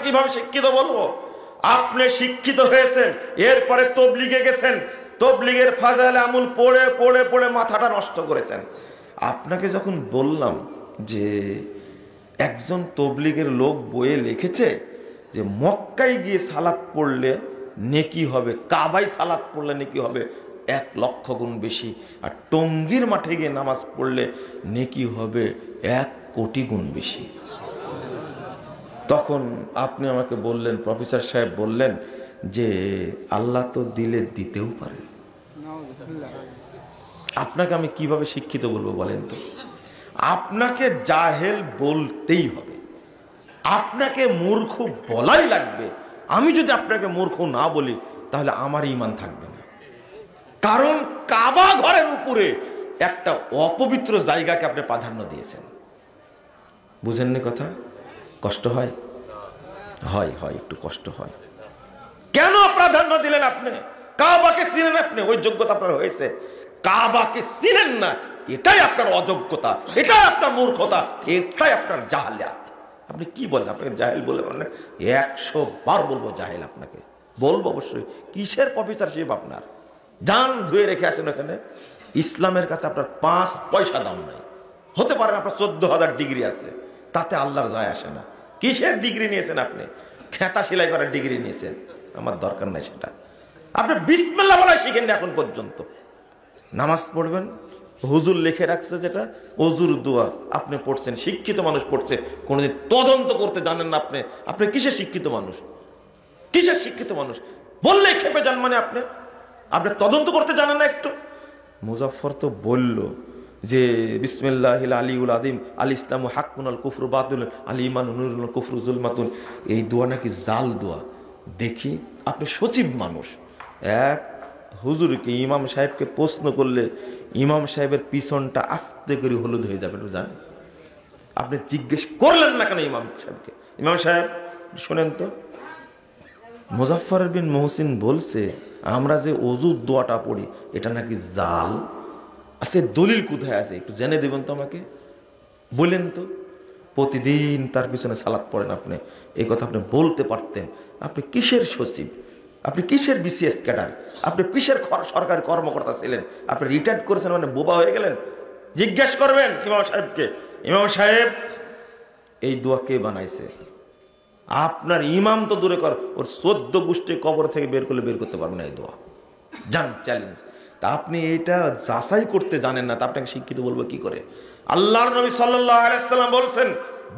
কিভাবে শিক্ষিত বলবো? আপনি শিক্ষিত হয়েছেন, এরপরে তবলিগে গেছেন, তবলিগের ফাজাইল আমল পড়ে পড়ে পড়ে মাথাটা নষ্ট করেছেন। আপনাকে যখন বললাম যে একজন তবলিগের লোক বইয়ে লিখেছে যে মক্কায় গিয়ে সালাত পড়লে নেকি হবে, কাবায় সালাত পড়লে নেকি হবে 1,00,000 গুণ বেশি, আর টঙ্গীর মাঠে গিয়ে নামাজ পড়লে নেকি হবে 1,000,000 গুণ বেশি। তখন আপনি আমাকে বললেন, প্রফেসর সাহেব বললেন যে আল্লাহ তো দিলে দিতেও পারে। আপনাকে আমি কিভাবে শিক্ষিত বলবো বলেন তো? আপনাকে জাহেল বলতেই হবে, আপনাকে মূর্খ বলাই লাগবে। আমি যদি আপনাকে মূর্খ না বলি তাহলে আমার ঈমান থাকবে না। কারণ কাবা ঘরের উপরে একটা অপবিত্র জায়গাকে আপনি প্রাধান্য দিয়েছেন। বুঝেননি কথা? কষ্ট হয়? হয় হয়, একটু কষ্ট হয়। কেন প্রাধান্য দিলেন আপনি? কাবাকে চিনেন আপনি, ওই যোগ্যতা আপনার হয়েছে। কাবাকে চিনেন না, এটাই আপনার অযোগ্যতা, এটাই আপনার মূর্খতা, এটাই আপনার জাহেলিয়াত। আপনি কি বলেন? আপনাকে জাহেল বলে মানে 100 বার বলবো জাহেল আপনাকে, বলবো অবশ্যই। কিসের প্রফেসরশিপ আপনার? জান ধুয়ে রেখে আসেন ওখানে। ইসলামের কাছে আপনার 5 পয়সা দাম নাই। হতে পারে আপনার 14,000 ডিগ্রি আছে, তাতে আল্লাহর যায় আসে না। কিসের ডিগ্রি নিয়েছেন আপনি? খেতা সেলাই করার ডিগ্রি নিয়েছেন, আমার দরকার নাই সেটা। আপনি বিসমিল্লাহ বলা শিখেন না এখন পর্যন্ত। নামাজ পড়বেন, হুজুর লিখে রাখছে যেটা ওযুর দোয়া, আপনি পড়ছেন, শিক্ষিত মানুষ পড়ছে, কোনোদিন তদন্ত করতে জানেন না আপনি। আপনি কিসের শিক্ষিত মানুষ? কিসের শিক্ষিত মানুষ? বললেই খেপে যান মানে আপনি তদন্ত করতে জানেন না একটু? মুজাফফর তো বলল যে বিসমিল্লাহিল আলিউল আযীম আল ইসলামু হাক্কুন আল কুফরু বাতিল আল ঈমানু নূরুন আল কুফরু যুলমাতুন। এই দোয়া নাকি জাল দোয়া। দেখি আপনি সচিব মানুষ, এক হুজুরকে ইমাম সাহেবকে প্রশ্ন করলে ইমাম সাহেবের পিছনটা আস্তে করে হলুদ হয়ে যাবে, জানেন? আপনি জিজ্ঞেস করলেন না কেন ইমাম সাহেবকে? ইমাম সাহেব শোনেন তো, মুজাফফর বিন মুহসিন বলছে আমরা যে ওযুর দোয়াটা পড়ি এটা নাকি জাল। আচ্ছা, দলিল কোথায় আছে একটু জেনে দেবেন তো আমাকে, বলেন তো। প্রতিদিন তার পিছনে সালাত পড়েন আপনি, এই কথা আপনি বলতে পারতেন। আপনি কিসের সচিব? আপনি কিসের বিসিএস ক্যাডার? আপনি কিসের সরকারি কর্মকর্তা ছিলেন? আপনি রিটায়ার্ড করেছেন মানে বোবা হয়ে গেলেন? জিজ্ঞেস করবেন ইমাম সাহেবকে, ইমাম সাহেব এই দোয়া কে বানাইছে? আপনার ইমাম তো দূরে কর, ওর 14 গোষ্ঠী কবর থেকে বের করলে বের করতে পারবেন না এই দোয়া। জান চ্যালেঞ্জ। তা আপনি এটা যাচাই করতে জানেন না, তা আপনাকে শিক্ষিত বলবো কি করে? আল্লাহর নবী সাল্লাল্লাহু আলাইহি সাল্লাম বলছেন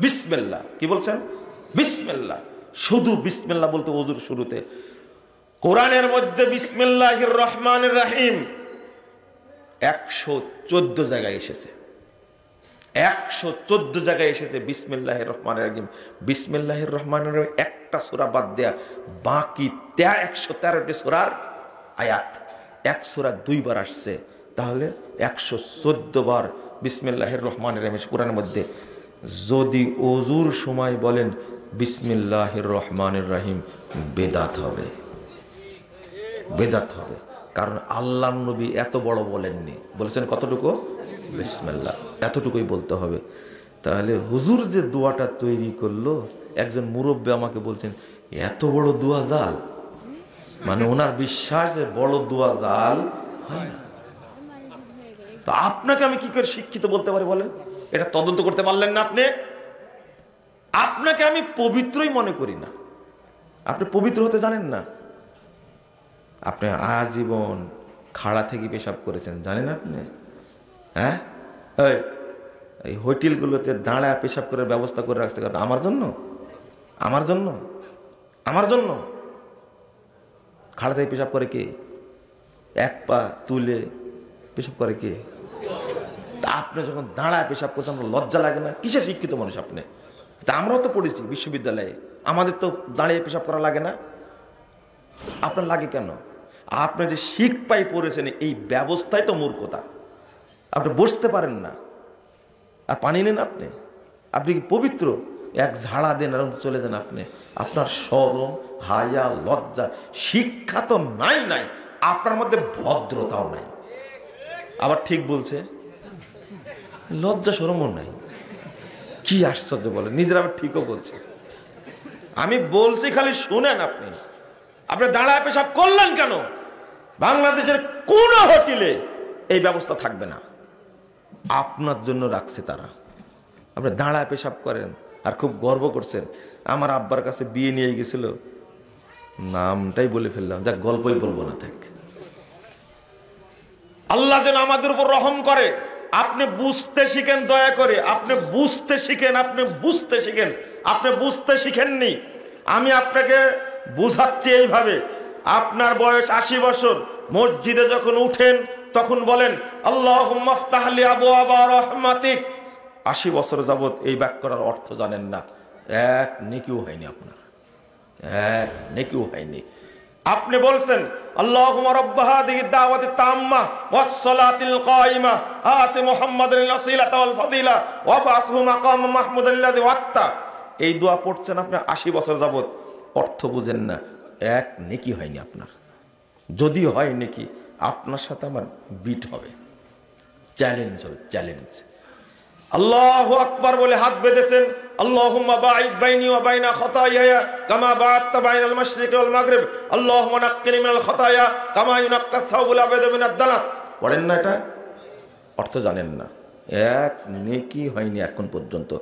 বিসমিল্লাহ। কি বলছেন? বিসমিল্লাহ। শুধু বিসমিল্লাহ বলতে ওযুর শুরুতে। কোরআনের মধ্যে বিসমিল্লাহির রহমানির রহিম 114 জায়গায় এসেছে। 114 জায়গায় এসেছে বিসমিল্লাহির রহমানির রহিম। বিসমিল্লাহির রহমানির রহিম একটা সূরা বাদ দেয়া বাকি 113টি সূরার আয়াত, এক সূরা 2 বার আসছে, তাহলে 114 বার বিসমিল্লাহির রহমানির রহিম কোরআনের মধ্যে। যদি ওযুর সময় বলেন বিসমিল্লাহির রহমানির রহিম, বেদাত হবে, বেদাত হবে। কারণ আল্লাহর নবী এত বড় বলেননি, বলেছেন কতটুকু? বিসমিল্লাহ, এতটুকুই বলতে হবে। তাহলে হুজুর যে দোয়াটা তৈরি করলো, একজন মুরব্বী আমাকে বলছেন এত বড় দোয়া জাল, মানে ওনার বিশ্বাস যে বড় দোয়া জাল হয় না। তো আপনাকে আমি কি করে শিক্ষিত বলতে পারি বলেন? এটা তদন্ত করতে পারলেন না আপনি? আপনাকে আমি পবিত্রই মনে করি না, আপনি পবিত্র হতে জানেন না। আপনি আজীবন খাড়া থেকে পেশাব করেছেন, জানেন আপনি? হ্যাঁ, এই হোটেলগুলোতে দাঁড়ায় পেশাব করার ব্যবস্থা করে রাখছে আমার জন্য, আমার জন্য, আমার জন্য। খাড়া থেকে পেশাব করে কে? এক পা তুলে পেশাব করে কে? আপনি যখন দাঁড়ায় পেশাব করছেন আপনার লজ্জা লাগে না? কিসের শিক্ষিত মানুষ আপনি? তা আমরাও তো পড়েছি বিশ্ববিদ্যালয়ে, আমাদের তো দাঁড়িয়ে পেশাব করা লাগে না। আপনার লাগে কেন? আপনি যে শিখ পাই পড়েছেন এই ব্যবস্থায় তো মূর্খতা। আপনি বসতে পারেন না আর পানি নেন আপনি? আপনি কি পবিত্র? এক ঝাড়া দেন আর চলে যান আপনি। আপনার শরম, হায়া, লজ্জা, শিক্ষা তো নাই নাই, আপনার মধ্যে ভদ্রতাও নাই। আবার ঠিক বলছে, লজ্জা শরমও নাই। কি আশ্চর্য বলে, নিজের আবার ঠিকও বলছে। আমি বলছি, খালি শুনেন। আপনি দাঁড়ায় পেশাব করলেন কেন? বাংলাদেশের কোন হোটেলে এই ব্যবস্থা থাকবে না, আপনার জন্য রাখছে তারা। আপনি দাঁড়ায় পেশাব করেন আর খুব গর্ব করছেন। আমার আব্বার কাছে বিয়ে নিয়ে গেছিল, নামটাই বলে ফেললাম, যা গল্পই বলবো না। থাক, আল্লাহ যেন আমাদের উপর রহম করে। আপনি বুঝতে শিখেন, দয়া করে আপনি বুঝতে শিখেন, আপনি বুঝতে শিখেন। আপনি বুঝতে শিখেননি, আমি আপনাকে বুঝাচ্ছি এইভাবে। আপনার বয়স 80 বছর, মসজিদে যখন উঠেন তখন বলেন আল্লাহুম্মা ফতাহ লি আবওয়াবা রাহমাতিক। 80 বছর যাবত এই বাক্যটার অর্থ জানেন না, এক নেকিও হয়নি আপনার, এক নেকিও হয়নি। আপনি বলছেন আল্লাহুম্মা রাব্ব হাযিহি দাওয়াতি তাম্মা ওয়াস সালাতিল কায়িমা আতি মুহাম্মাদিল ওয়াসিলাতা ওয়াল ফাদিলা ওয়া বাসহু মাকাম মাহমুদাল্লাযী ওয়াত্তা। এই দোয়া পড়ছেন আপনি 80 বছর যাবত, অর্থ বুঝেন না, এক নেকি হয়নি আপনার। যদি হয় নেকি, আপনার সাথে আমার বিট হবে, চ্যালেঞ্জ হবে, চ্যালেঞ্জ। আল্লাহু আকবার বলে হাত বেঁধেছেন, আল্লাহুম্মা বাঈদ বাইনি ওয়া বাইনা খাতায়ায়া কামা বা'আদতা বাইনাল মাশরিকি ওয়াল মাগরিব, আল্লাহুম্মা নাক্কিনি মিনাল খাতায়া কামা ইউনাক্কা সাওবুল আবাদ মিনাদ দানাস। পড়েন না? এটা অর্থ জানেন না, এক নেকি হয়নি এখন পর্যন্ত।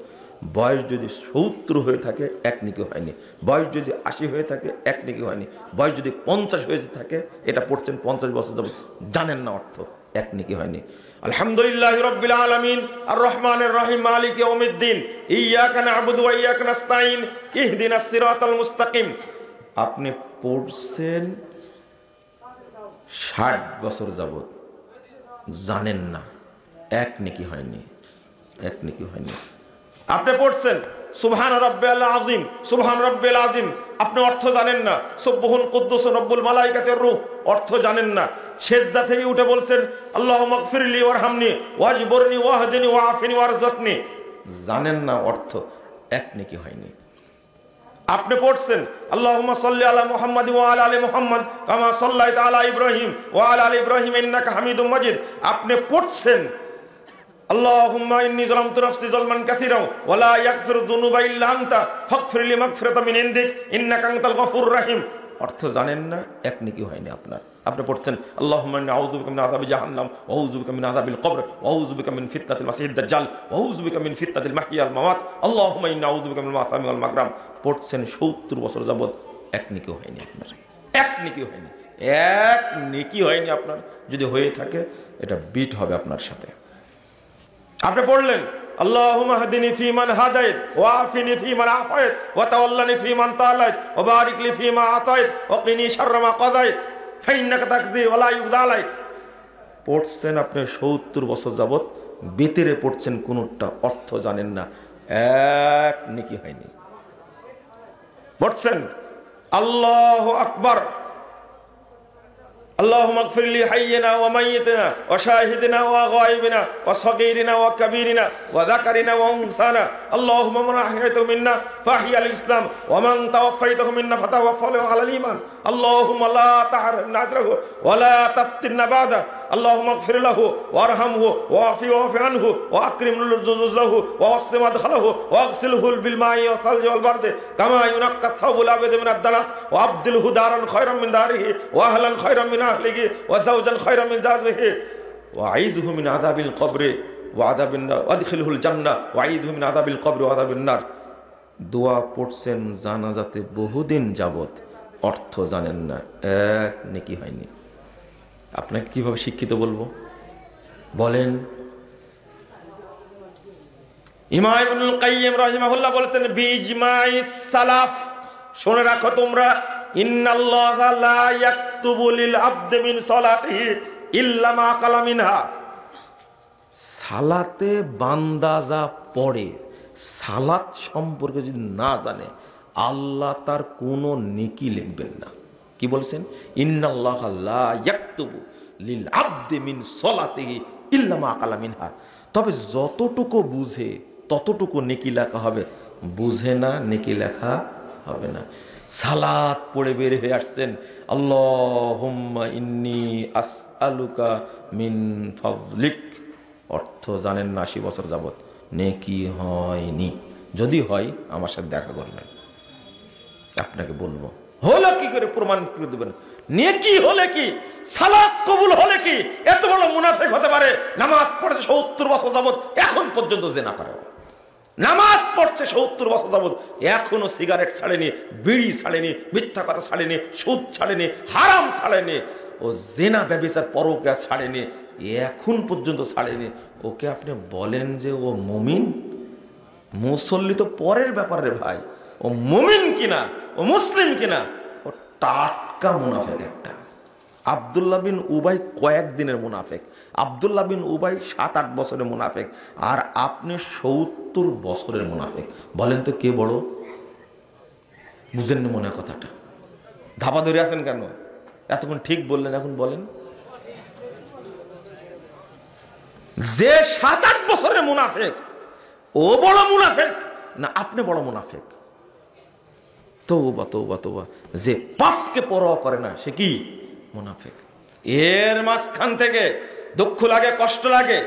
বয়স যদি 70 হয়ে থাকে, এক নেকি হয়নি। বয়স যদি 80 হয়ে থাকে, এক নেকি হয়নি। বয়স যদি 50 হয়ে থাকে, এটা পড়ছেন 50 বছর যাবত, জানেন না অর্থ, এক নেকি হয়নি। আলহামদুলিল্লাহি রাব্বিল আলামিন আর রহমানির রহিম মালিক ইয়াউমিদ্দিন ইয়্যাকা না'বুদু ওয়া ইয়্যাকা নাস্তাঈন ইহদিনাস সিরাতাল মুস্তাকিম। আপনি পড়ছেন 60 বছর যাবত, জানেন না, এক নেকি হয়নি, এক নেকি হয়নি। আপনি পড়ছেন সুবহান রাব্বিয়াল আযীম, সুবহান রাব্বিয়াল আযীম, আপনি অর্থ জানেন না। সুবহুন কুদ্দুস রব্বুল মালাইকাতির রূহ, অর্থ জানেন না। সেজদা থেকে উঠে বলছেন আল্লাহুম্মা গফিরলি ওয়ারহামনি ওয়াজবুরনি ওয়াহদিনি ওয়াআফিনি ওয়ারযাকনি, জানেন না অর্থ, এক নেকি হয়নি। আপনি পড়ছেন আল্লাহুম্মা সাল্লি আলা মুহাম্মাদ ওয়া আলা আলি মুহাম্মাদ কামা সাল্লাইতা আলা ইব্রাহিম ওয়া আলা আলি ইব্রাহিম ইন্নাকা হামিদুম মাজিদ। আপনি পড়ছেন আল্লাহুম্মা ইন্নী যালামতু নাফসি যালমান কাসীরা ওয়া লা ইয়াগফিরু যুনুবা ইল্লা আনতা ফাগফিরলি মাগফিরাতাম মিন ইনদিক ইন্নাকা আনতাল গফুরুর রহিম, অর্থ জানেন না, এক নেকি হয়নি আপনার। আপনি পড়ছেন আল্লাহুম্মা ইন্নী আউযু বিকা মিন আযাবি জাহান্নাম ওয়া আউযু বিকা মিন আযাবিল কবর ওয়া আউযু বিকা মিন ফিতনাতিল মাসিহিদ দাজ্জাল ওয়া আউযু বিকা মিন ফিতনাতিল মাহইয়া ওয়াল মামাত আল্লাহুম্মা ইন্নী আউযু বিকা মিনাল মাসামি ওয়াল মাগরাম। পড়ছেন 70 বছর যাবত, এক নেকি হয়নি আপনার, এক নেকি হয়নি, এক নেকি হয়নি আপনার। যদি হয়ে থাকে, এটা বিট হবে আপনার সাথে। আপনি পড়লেন আল্লাহুম্মা হদিনি ফিমান হাদাইত ওয়া আফিনি ফিমান আফাইত ওয়া তাওয়াল্লানি ফিমান তাওয়াল্লাইত ওয়া বারিক লি ফিমা আতাইত ওয়া কিনি শাররা মা কাদাইত ফাইন্নাকা তাকযি ওয়া লা ইউকযা আলাইক। পড়ছেন আপনি 70 বছর যাবত, ভিতরে পড়ছেন, কোনটা অর্থ জানেন না, এক নেকি হয়নি। পড়ছেন আল্লাহু আকবার, আল্লাহুম্মা গফিরলি হাইয়িনা ওয়া মাইয়িতিনা ওয়া শাহিদিনা ওয়া গায়িবিনা ওয়া সগীরিনা ওয়া কাবীরিনা ওয়া যাকারিনা ওয়া উনসানা আল্লাহুম্মা মান আহইয়াতাহু মিন্না ফাহইয়াল ইসলাম ওয়া মান তাওয়াফাইতাহু মিন্না ফাতাওয়াফাহু আলাল ঈমান আল্লাহুম্মা লা তাহরিমনা আজরাহু ওয়া লা তাফতিননা বা'দা আল্লাহুম্মা গফির লাহু ওয়ারহামহু ওয়াফি আনহু ওয়া আকরিম নুজুলাহু ওয়া ওয়াসসি মাদখালাহু ওয়া আগসিলহু বিল মা'i ওয়া সালজি ওয়াল বারদি কামা ইউনাক্কা সাওবুল আবাদ মিনাদ দানাস ওয়া আবদিলহু দারান খায়রাম মিন দারিহি ওয়া আহলান খায়রাম মিন আহলিহি ওয়া যাওজান খায়রাম মিন যাওজিহি ওয়া আইযহু মিন আযাবিল কবরি ওয়া আযাবিন নার ওয়া আদখিলহুল জান্নাহ ওয়া আইযহু মিন আযাবিল কবরি ওয়া আযাবিন নার। দোয়া পড়ছেন জানাজাতে বহুদিন যাবত, অর্থ জানেন না, এক নেকি হয়নি। আপনাকে কিভাবে শিক্ষিত বলবো বলেন? ইমাম ইবনুল কাইয়্যিম রাহিমাহুল্লাহ বলেছেন বিইজমাইস সালাফ, শুনে রাখো তোমরা, ইন্নাল্লাহা লা ইয়াকতুবু লিল আবদি মিন সালাতিহি ইল্লা মা কালা মিনহা। সালাতে বান্দা যা পড়ে, সালাত সম্পর্কে যদি না জানে, আল্লাহ তার কোনো নেকি লিখবেন না। কি বলছেন? ইন্নাল্লাহা লা ইয়াকতুবু লিল আবদি মিন সালাতিহি ইল্লা মা কালা মিনহা। তবে যতটুকু বুঝে ততটুকু নেকি লেখা হবে, বুঝে না নেকি লেখা হবে না। সালাত পড়ে বের হয়ে আসছেন আল্লাহুম্মা ইন্নী আসআলুকা মিন ফাজলিক, অর্থ জানেন না 80 বছর যাবত, নেকি হয়নি। যদি হয় আমার সাথে দেখা করবেন। আপনাকে বলবো হলো কি করে, প্রমাণ করে দেবেন। নেকি হলে কি, সালাত কবুল হলে কি এত বড় মুনাফিক হতে পারে? নামাজ পড়েছে 70 বছর যাবত, এখন পর্যন্ত জিনা করে। নামাজ পড়ছে 70 বছর যাবত, এখনো সিগারেট ছাড়েনি, বিড়ি ছাড়েনি, মিথ্যা কথা ছাড়েনি, সুদ ছাড়েনি, হারাম ছাড়েনি, ও জিনা ব্যভিচার পরকিয়া ছাড়েনি, এখন পর্যন্ত ছাড়েনি। ওকে আপনি বলেন যে ও মুমিন? মুসল্লি তো পরের ব্যাপারে ভাই, ও মুমিন কিনা, ও মুসলিম কিনা, ও টাটকা মুনাফিক একটা। আব্দুল্লাহ বিন উবাই কয়েকদিনের মুনাফিক, আব্দুল্লাহ বিন উবাই 7-8 বছরের মুনাফিক, আর আপনি 70 বছরের মুনাফিক। বলেন তো কে বড়? বুঝেন না মনে কথাটা? ধাপা ধরে আছেন কেন? এতক্ষণ ঠিক বললেন, এখন বলেন। যে 7-8 বছরের মুনাফিক ও বড় মুনাফিক না আপনি বড় মুনাফিক? তওবা তওবা তওবা। যে পাপকে পরোয়া করে না সে কি মুনাফিক? এর মাঝখান থেকে দুঃখ লাগে, কষ্ট লাগে।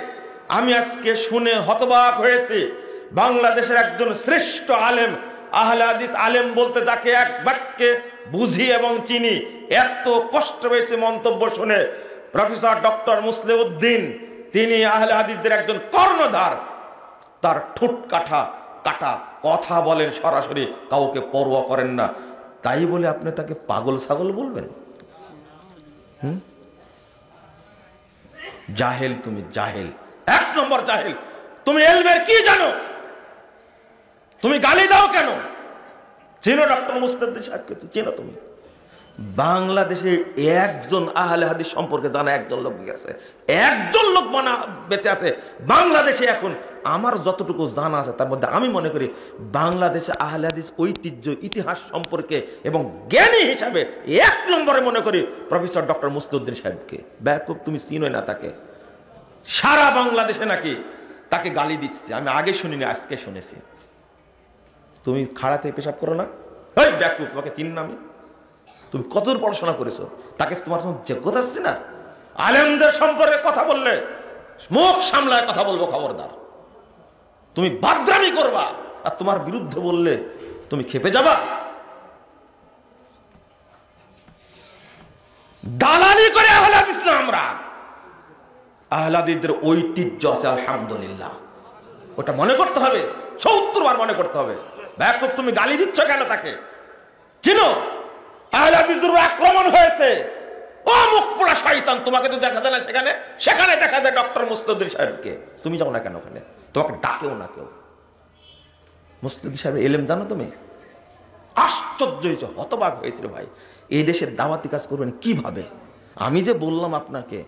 আমি আজকে শুনে হতবাক হয়েছি, বাংলাদেশের একজন শ্রেষ্ঠ আলেম, আহলে হাদিস আলেম বলতে যাকে এক বাক্যে বুঝি এবং চিনি, এত কষ্ট পেয়েছে মন্তব্য শুনে। প্রফেসর ডক্টর মুসলিউদ্দিন, তিনি আহলে হাদিসদের একজন কর্ণধার। তার ঠোঁট কাটা কথা বলেন সরাসরি, কাউকে পরোয়া করেন না। তাই বলে আপনি তাকে পাগল ছাগল বলবেন? জাহেল, তুমি জাহেল, 1 নম্বর জাহেল। তুমি এলমের কি জানো? তুমি গালি দাও কেন? চেনো ডক্টর মুস্তাফিজ সাহেবকে? চেনো তুমি? বাংলাদেশে একজন আহলে হাদিস সম্পর্কে জানা একজন লোক গেছে, একজন লোক বেঁচে আছে বাংলাদেশে এখন। আমার যতটুকু জানা আছে তার মধ্যে আমি মনে করি বাংলাদেশে আহলে হাদিস ঐতিহ্য, ইতিহাস সম্পর্কে এবং জ্ঞানী হিসাবে 1 নম্বরে মনে করি প্রফেসর ডক্টর মুস্তাফিজ সাহেবকে। ব্যাপক তুমি চিনোই না তাকে? সারা বাংলাদেশে নাকি তাকে গালি দিচ্ছে। আমি আগে শুনিনি, আজকে শুনেছি। তুমি খাড়াতে পেশাব করো না? ওই ব্যাকুব, তোমাকে চিনি না আমি? তুমি কতদূর পড়াশোনা করেছো? তাকে তোমার যোগ্যতা আছে না? আলেমদের সম্পর্কে কথা বললে মুখ সামলায় কথা বলবো, খবরদার। তুমি বাদরামি করবা, আর তোমার বিরুদ্ধে বললে তুমি খেপে যাবা। দালালি করে আহলে হাদিস না আমরা। আহলে হাদিসদের ঐতিহ্য আছে আলহামদুলিল্লাহ, ওটা মনে করতে হবে, ৭০ বার মনে করতে হবে। ব্যাকুব, তুমি গালি দিচ্ছ কেন তাকে? চিনো আহলে হাদিসদের আক্রমণ হয়েছে, ও মুখ পোড়া শয়তান, তোমাকে তো দেখা যায় না সেখানে, সেখানে দেখা যায় ডক্টর মুস্তাফিজ সাহেবকে। তুমি যাও না কেন ওখানে? তোমাকে ডাকেও না কেউ। মুস্তাফিজ সাহেব এলেম জানো তুমি? আশ্চর্য হয়েছে, হতবাক হয়েছিল ভাই। এই দেশের দাওয়াতি কাজ করবেন কিভাবে? আমি যে বললাম আপনাকে,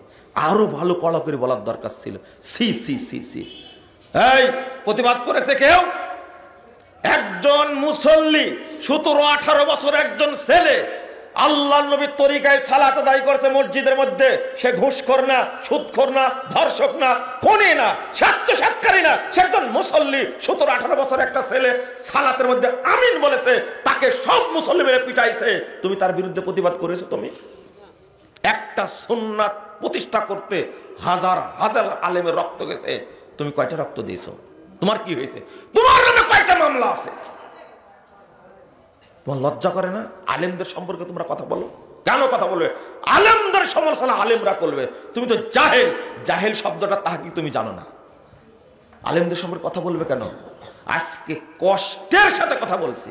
আরো ভালো কড়া করে বলার দরকার ছিল। সি সি সি সি। এই প্রতিবাদ করেছে কেউ? একজন মুসল্লি, 17-18 বছর একজন ছেলে আল্লাহর নবীর তরিকায় সালাত আদায় করেছে মসজিদের মধ্যে। সে ঘুষখোর না, সুদখোর না, ধর্ষক না, খুনি না, স্বার্থসাৎকারী না, সে একজন মুসল্লি। 17-18 বছর একটা ছেলে সালাতের মধ্যে আমিন বলেছে, তাকে সব মুসল্লি মেরে পিটাইছে। তুমি তার বিরুদ্ধে প্রতিবাদ করেছো? তুমি একটা সুন্নাত প্রতিষ্ঠা করতে হাজার হাজার আলেমের রক্ত গেছে, তুমি কয়টা রক্ত দিয়েছো? তোমার কি হয়েছে? তোমার নামে কয়টা মামলা আছে? তোমার লজ্জা করে না? আলেমদের সম্পর্কে তোমরা কথা বলো কেন? কথা বলবে আলেমদের সমালোচনা আলেমরা করবে। তুমি তো জাহেল। জাহেল শব্দটা তাহা কি তুমি জানো না? আলেমদের সম্পর্কে কথা বলবে কেন? আজকে কষ্টের সাথে কথা বলছি।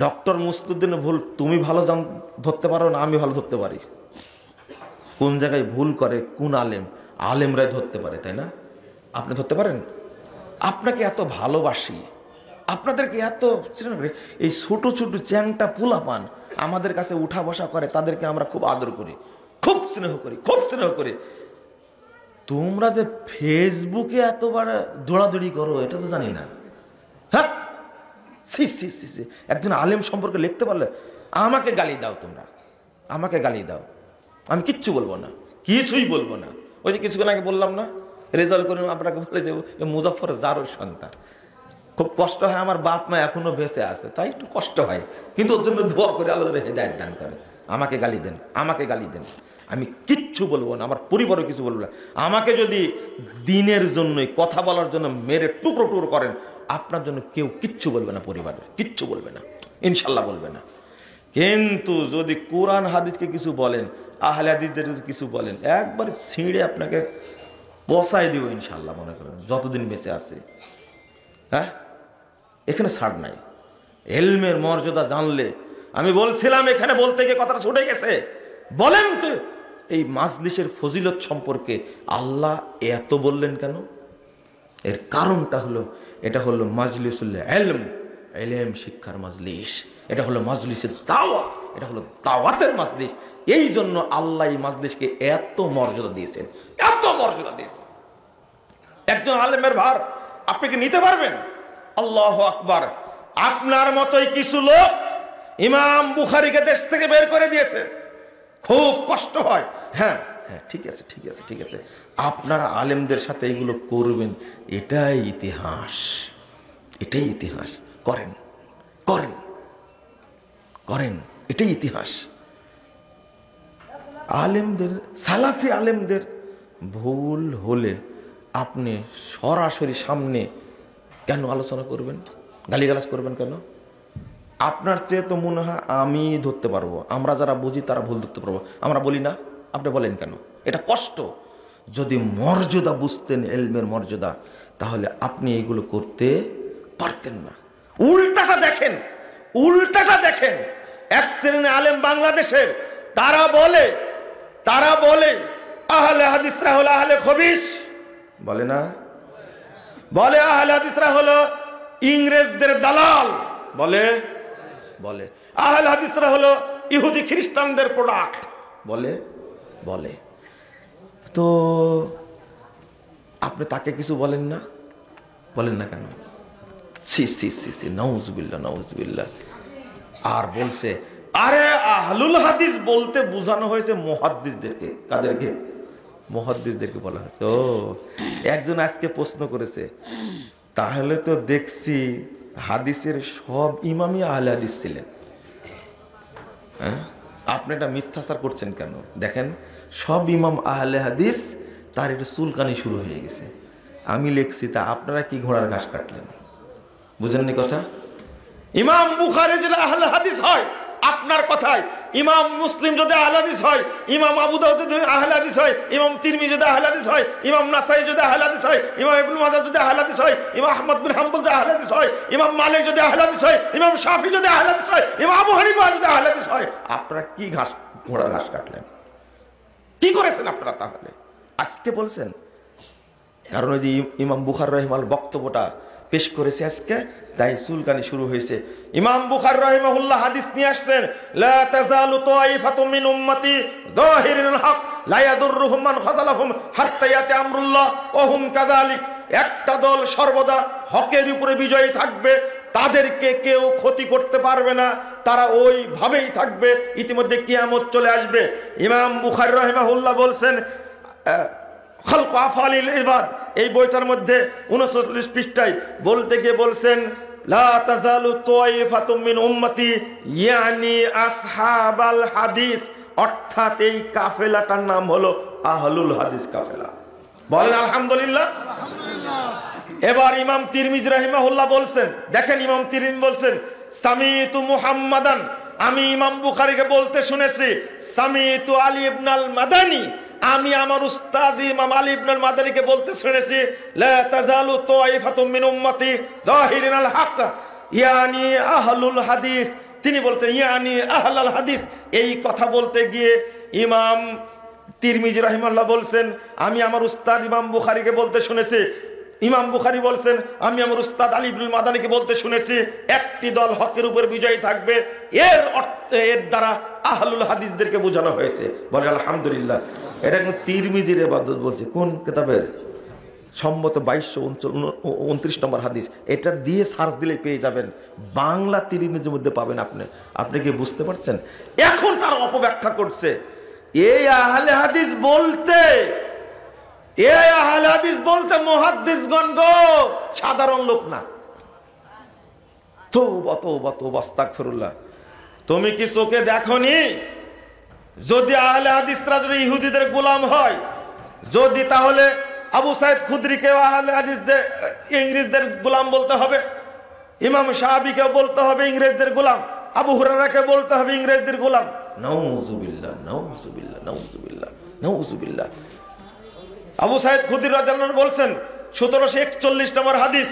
ডক্টর মুস্তাফিজের ভুল তুমি ভালো ধরতে পারো না, আমি ভালো ধরতে পারি। কোন জায়গায় ভুল করে কোন আলেম, আলেমরাই ধরতে পারে, তাই না? আপনি ধরতে পারেন? আপনাকে এত ভালোবাসি, আপনাদেরকে এত, এই ছোট ছোট চ্যাংটা পোলা পান আমাদের কাছে উঠা বসা করে, তাদেরকে আমরা খুব আদর করি, খুব স্নেহ করি, খুব স্নেহ করি। তোমরা যে ফেসবুকে এতবার দৌড়াদৌড়ি করো এটা তো জানি না। হ্যাঁ, সি সি সি সি। একজন আলেম সম্পর্কে লিখতে পারলে আমাকে গালি দাও, তোমরা আমাকে গালি দাও, আমি কিচ্ছু বলবো না, কিছুই বলবো না। ওই যে কিছুক্ষণ আগে বললাম না, রেজাল্ট করে আপনাকে বলে যে মুজাফফর জারুর সন্তান। খুব কষ্ট হয়, আমার বাপ মা এখনো বেঁচে আছে, তাই একটু কষ্ট হয়, কিন্তু ওর জন্য দোয়া করে আল্লাহ হেদায়েত দান করে। আমাকে গালি দেন, আমাকে গালি দেন। আমি কিচ্ছু বলবো না, আমার পরিবারও কিছু বলবো না। আমাকে যদি দিনের জন্যই কথা বলার জন্য মেরে টুকরো টুকরো করেন, আপনার জন্য কেউ কিচ্ছু বলবে না, পরিবারের কিচ্ছু বলবে না, ইনশাল্লাহ বলবে না। কিন্তু যদি কোরআন হাদিসকে কিছু বলেন, আহলে হাদিসদের যদি কিছু বলেন, একবার ছিঁড়ে আপনাকে বসাই দিব ইনশাল্লাহ, মনে করেন যতদিন বেঁচে আছে। হ্যাঁ, এখানে ছাড় নাই। ইলমের মর্যাদা জানলে, আমি বলছিলাম এখানে বলতে গিয়ে কথাটা ছুটে গেছে। বলেন তো এই মাজলিসের ফজিলত সম্পর্কে আল্লাহ এত বললেন কেন? এর কারণটা হলো, এটা হলো মাজলিসুল ইলম, ইলম শিক্ষার মাজলিস। এটা হলো মাজলিসের দাওয়া, এটা হলো দাওয়াতের মাজলিস। এই জন্য আল্লাহ এই মাজলিসকে এত মর্যাদা দিয়েছেন, এত মর্যাদা দিয়েছেন। একজন আলেমের ভার আপনি কি নিতে পারবেন? আল্লাহু আকবার। আপনার মতোই কিছু লোক ইমাম বুখারীকে দেশ থেকে বের করে দিয়েছে। খুব কষ্ট হয়। হ্যাঁ হ্যাঁ, ঠিক আছে ঠিক আছে ঠিক আছে, আপনারা আলেমদের সাথে এগুলো করবেন, এটাই ইতিহাস, এটাই ইতিহাস। করেন করেন করেন, এটাই ইতিহাস। আলেমদের, সালাফি আলেমদের ভুল হলে আপনি সরাসরি সামনে কেন আলোচনা করবেন, গালিগালাজ করবেন কেন? আপনার চেয়ে তো মনে হয় আমি ধরতে পারবো, আমরা যারা বুঝি তারা ভুল ধরতে পারবো, আমরা বলি না, আপনি বলেন কেন? এটা কষ্ট। যদি মর্যাদা বুঝতেন, ইলমের মর্যাদা, তাহলে আপনি এগুলো করতে পারতেন না। উল্টাটা দেখেন, উল্টাটা দেখেন। এক শ্রেণীর আলেম বাংলাদেশের, তারা বলে আহলে হাদিসরা হলো আহলে খবিশ, বলে না? বলে আহলে হাদিসরা হলো ইংরেজদের দালাল, বলে বলে আহলে হাদিসরা হলো ইহুদি খ্রিস্টানদের প্রোডাক্ট, বলে। তো আপনি তাকে কিছু বলেন না কেন? সি সি সি সি, নাউজুবিল্লাহ নাউজুবিল্লাহ। আর বলছে, আরে আহলুল হাদিস বলতে বোঝানো হয়েছে মুহাদ্দিসদেরকে। কাদেরকে? মুহাদ্দিসদেরকে বলা হয়েছে। ও, একজন আজকে প্রশ্ন করেছে, তাহলে তো দেখছি হাদিসের সব ইমামই আহলে হাদিস ছিলেন। হ্যাঁ, আপনি এটা মিথ্যাচার করছেন কেন? দেখেন, সব ইমাম আহলে হাদিস, তার একটু চুলকানি শুরু হয়ে গেছে। আমি লিখছি, তা আপনারা কি ঘোড়ার ঘাস কাটলেন? বুঝেননি কথা? ইমাম বুখারী যদি আহলে হাদিস হয় আপনার কথায়, ইমাম মুসলিম যদি আহলে হাদিস হয়, ইমাম আবু দাউদ যদি আহলে হাদিস হয়, ইমাম তিরমিজি যদি আহলে হাদিস হয়, ইমাম নাসাই যদি আহলে হাদিস হয়, ইমাম ইবনে মাজাহ যদি আহলে হাদিস হয়, ইমাম আহমদ বিন হাম্বল যদি আহলে হাদিস হয়, ইমাম মালিক যদি আহলে হাদিস হয়, ইমাম শাফি যদি আহলে হাদিস হয়, ইমাম আবু হানিফা যদি আহলে হাদিস হয়, আপনারা কি ঘোড়ার ঘাস কাটলেন? কি করেছেন আপনারা তাহলে? আজকে বলছেন, কারণ ওই যে ইমাম বুখারী রাহিমাহুল্লাহ বক্তব্যটা পেশ করেছে আজকে, তাই চুলকানি শুরু হয়েছে। ইমাম বুখারী রাহিমাহুল্লাহ হাদিস নিয়ে আসছেন, লা তাযালু তাইফাতুম মিন উম্মতি যাহিরিল হক লা ইয়াদুররুহুম মান খাযালাহুম হাত্তা ইয়াতি আমরুল্লাহ ওয়া হুম কাযালিক। একটা দল সর্বদা হকের উপরে বিজয়ী থাকবে, তাদেরকে কেউ ক্ষতি করতে পারবে না, তারা ওইভাবেই থাকবে, ইতিমধ্যে কিয়ামত চলে আসবে। ইমাম বুখারী রাহিমাহুল্লাহ বলছেন, খালকু আফআলিল ইবাদ, এই বইটার মধ্যে 39 পৃষ্ঠায় বলতে গিয়ে বলছেন, লা তাযালু তাইফাতুম মিন উম্মতি ইয়ানি আসহাবাল হাদিস, অর্থাৎ এই কাফেলাটার নাম হলো আহলুল হাদিস কাফেলা। বলেন আলহামদুলিল্লাহ। এবার ইমাম তিরমিজি রাহিমাহুল্লাহ বলছেন, দেখেন ইমাম তিরমিজি বলছেন, সামিতু মুহাম্মাদান, আমি ইমাম বুখারীকে বলতে শুনেছি, সামিতু আলী ইবনে আল মাদানী, আমি আমার উস্তাদ ইমাম আলী ইবনে আল মাদানীকে বলতে শুনেছি, লা তাযালু তাইফাতুম মিন উম্মতি যাহিরিনাল হক ইয়ানি আহলুল হাদিস। তিনি বলছেন ইয়ানি আহলাল হাদিস। এই কথা বলতে গিয়ে ইমাম তিরমিজি রাহিমাহুল্লাহ বলছেন, আমি আমার উস্তাদ ইমাম বুখারীকে বলতে শুনেছি। ইমাম বুখারী বলছেন, আমি আমার উস্তাদ আলী ইবনে মাদানীকে বলতে শুনেছি, একটি দল হকের উপর বিজয়ী থাকবে। এর দ্বারা আহলুল হাদিসদেরকে বোঝানো হয়েছে। বলে আলহামদুলিল্লাহ। এটা কিন্তু তিরমিজির ইবাদত বলছে। কোন কিতাবের? সম্মত 2229 নম্বর হাদিস। এটা দিয়ে সার্চ দিলে পেয়ে যাবেন, বাংলা তিরমিজির মধ্যে পাবেন। আপনি কি বুঝতে পারছেন? এখন তারা অপব্যাখ্যা করছে, এই আহলে হাদিস বলতে মুহাদ্দিসগণ গো, সাধারণ লোক না। তওবা তওবা তওবা, আস্তাগফিরুল্লাহ। তুমি কি চোখে দেখোনি যদি আহলে হাদিসরা যদি ইহুদিদের গোলাম হয়, যদি তাহলে আবু সাইদ খুদরিকে আহলে হাদিসদের ইংরেজদের গোলাম বলতে হবে, ইমাম সাহাবীকে বলতে হবে ইংরেজদের গোলাম, আবু হুরায়রাকে বলতে হবে ইংরেজদের গোলাম। নাউযুবিল্লাহ, নাউযুবিল্লাহ, নাউযুবিল্লাহ, নাউযুবিল্লাহ। আবু সাইদ খুদরি রাদিয়াল্লাহু আনহু বলছেন 1741 নম্বর হাদিস,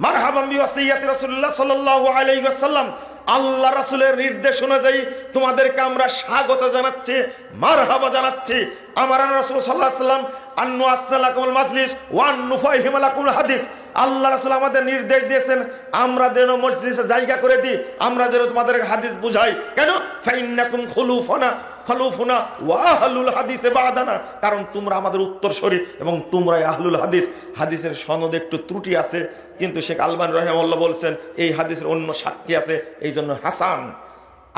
মারহাবাম বিওয়াসিয়াতি রাসূলুল্লাহ সাল্লাল্লাহু আলাইহি ওয়াসাল্লাম, আল্লাহ রাসূলের নির্দেশ অনুযায়ী তোমাদেরকে আমরা স্বাগত জানাচ্ছি, মারহাবা জানাচ্ছি। আমারানা রাসূল সাল্লাল্লাহু আলাইহি ওয়াসাল্লাম আন্নু আসসালাকুল মাজলিস ওয়া আন্নুফাহিমালাকুল হাদিস। আল্লাহ রাসূল আমাদের নির্দেশ দিয়েছেন আমরা যেন মজলিসে জায়গা করে দিই, আমরা যেন তোমাদেরকে হাদিস বুঝাই। কেন? ফাইন্নাকুম খুলুফুনা ওয়া আহলুল হাদিসে বাদানা, কারণ তোমরা আমাদের উত্তরসূরি এবং তোমরাই আহলুল হাদিস। হাদিসের সনদে একটু ত্রুটি আছে, কিন্তু শেখ আলবানী রাহিমাহুল্লাহ বলছেন এই হাদিসের অন্য সাক্ষী আছে, এই জন্য হাসান।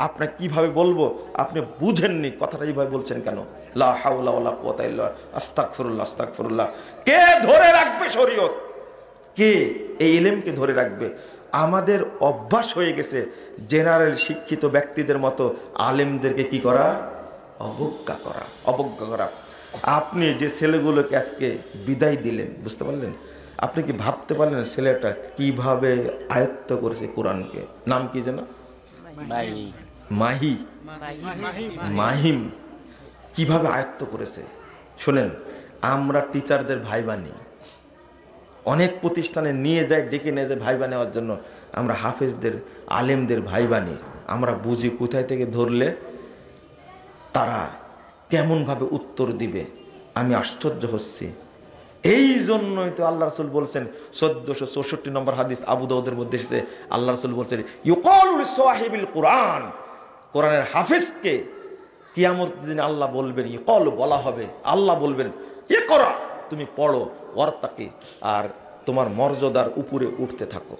আপনি কিভাবে বলবো? আপনি বুঝেননি কথাটা এইভাবে বলছেন কেন? লা হাওলা ওয়ালা কুওয়াতা ইল্লা আস্তাগফিরুল্লাহ, আস্তাগফিরুল্লাহ। কে ধরে রাখবে শরীয়ত? কে এই ইলমকে ধরে রাখবে? আমাদের অভ্যাস হয়ে গেছে জেনারেল শিক্ষিত ব্যক্তিদের মতো আলেমদেরকে কি করা? অবজ্ঞা করা। আপনি যে ছেলেগুলোকে আজকে বিদায় দিলেন, বুঝতে পারলেন? আপনি কি ভাবতে পারলেন ছেলেটা কিভাবে আয়ত্ত করেছে কোরআনকে? নাম কি যেন? মাহিম। কিভাবে আয়ত্ত করেছে শোনেন। আমরা টিচারদের ভাই বানি, অনেক প্রতিষ্ঠানে নিয়ে যাই, ডেকে নিয়ে যায় ভাই বানাবার জন্য। আমরা হাফেজদের আলেমদের ভাই বানি, আমরা বুঝি কোথায় থেকে ধরলে তারা কেমন ভাবে উত্তর দিবে। আমি আশ্চর্য হচ্ছি। এই জন্যই তো আল্লাহ রাসূল বলছেন 1464 নম্বর হাদিস আবু দাউদের মধ্যে এসেছে, আল্লাহ রাসূল বলছেন ইউকালু লিসাহিবিল কুরআন, কোরআনের হাফেজকে কিয়ামতের দিন আল্লাহ বলবেন, ইকল বলা হবে, আল্লাহ বলবেন ইকরা, তুমি পড়ো, ওয়ারতাকি, আর তোমার মর্যাদার উপরে উঠতে থাকো।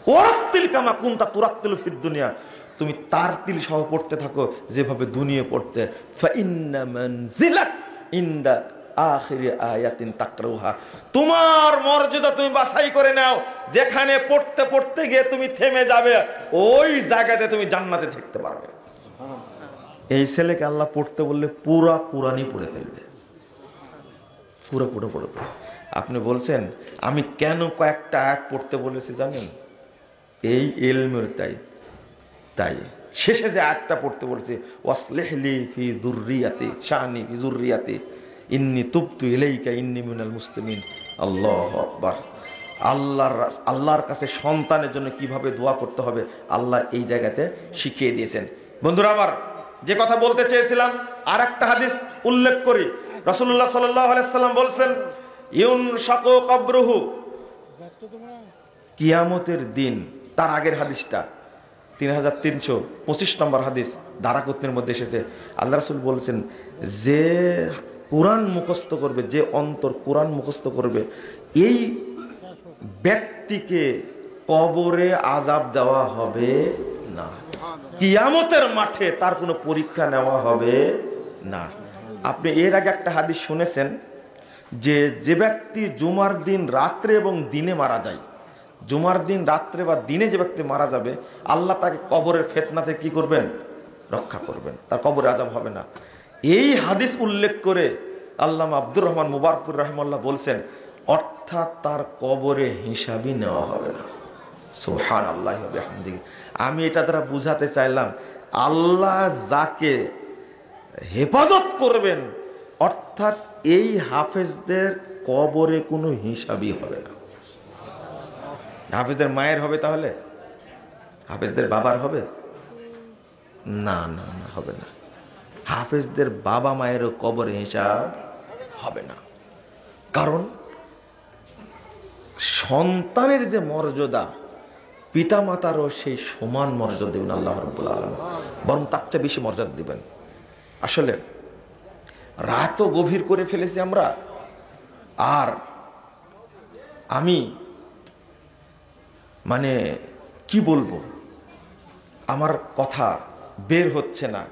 ওয়ারাত্তিল কামা কুনতা তুরাত্তিলু ফিদ দুনিয়া, তুমি তারতিল সহ পড়তে থাকো যেভাবে দুনিয়া পড়তে। ফা ইন্না মানজিলাক ইনদা আখিরি আয়াতিন তাকরাউহা, তোমার মর্যাদা তুমি বাছাই করে নাও, যেখানে পড়তে পড়তে গিয়ে তুমি থেমে যাবে ওই জায়গাতে তুমি জান্নাতে থাকতে পারবে। এই ছেলেকে আল্লাহ পড়তে বললে পুরা কুরআনই পড়ে ফেলবে, পুরো পড়ে। আপনি বলছেন আমি কেন কয়েকটা আয়াত পড়তে বলেছি জানেন? এই ইলমের তাই শেষে যে আয়াতটা পড়তে বলেছে ওয়াসলিহলি ফি যুররিয়াতি শানি ফি যুররিয়াতি ইন্নী তুবতু ইলাইকা ইন্নী মিনাল মুসলিমিন। আল্লাহু আকবার। আল্লাহর কাছে সন্তানের জন্য কিভাবে দোয়া করতে হবে আল্লাহ এই জায়গাতে শিখিয়ে দিয়েছেন। বন্ধুরা আমার, যে কথা বলতে চেয়েছিলাম আর একটা হাদিস উল্লেখ করি। রাসূলুল্লাহ সাল্লাল্লাহু আলাইহি ওয়াসাল্লাম বলছেন ইউনশাকু কবরুহু, কিয়ামতের দিন, তার আগের হাদিসটা 3325 নম্বর হাদিস দারাকুতনির মধ্যে এসেছে। আল্লাহ রাসূল বলেছেন যে কোরআন মুখস্থ করবে, যে অন্তর কোরআন মুখস্থ করবে, এই ব্যক্তিকে কবরে আযাব দেওয়া হবে না, কিয়ামতের মাঠে তার কোনো পরীক্ষা নেওয়া হবে না। আপনি এর আগে একটা হাদিস শুনেছেন যে ব্যক্তি জুমার দিন রাত্রে এবং দিনে মারা যায়, জুমার দিন রাত্রে বা দিনে যে ব্যক্তি মারা যাবে আল্লাহ তাকে কবরের ফিতনাতে কি করবেন? রক্ষা করবেন, তার কবরে আযাব হবে না। এই হাদিস উল্লেখ করে আল্লামা আব্দুর রহমান মুবারকুর রাহিমাহুল্লাহ বলছেন অর্থাৎ তার কবরে হিসাবই নেওয়া হবে না। সুবহানাল্লাহি ওয়া বিহামদিহি। আমি এটা দ্বারা বুঝাতে চাইলাম আল্লাহ যাকে হেফাজত করবেন, অর্থাৎ এই হাফেজদের কবরে কোনো হিসাবই হবে না। হাফেজদের মায়ের হবে, তাহলে হাফেজদের বাবার হবে না? না, হবে না। হাফেজদের বাবা মায়েরও কবরে হিসাব হবে না, কারণ সন্তানের যে মর্যাদা পিতা মাতারও সেই সমান মর্যাদা দেবেন আল্লাহ রাব্বুল আলামিন, বরং তার চেয়ে বেশি মর্যাদা দিবেন। আসলে রাতও গভীর করে ফেলেছি আমরা, আর আমি মানে কি বলবো, আমার কথা বের হচ্ছে না।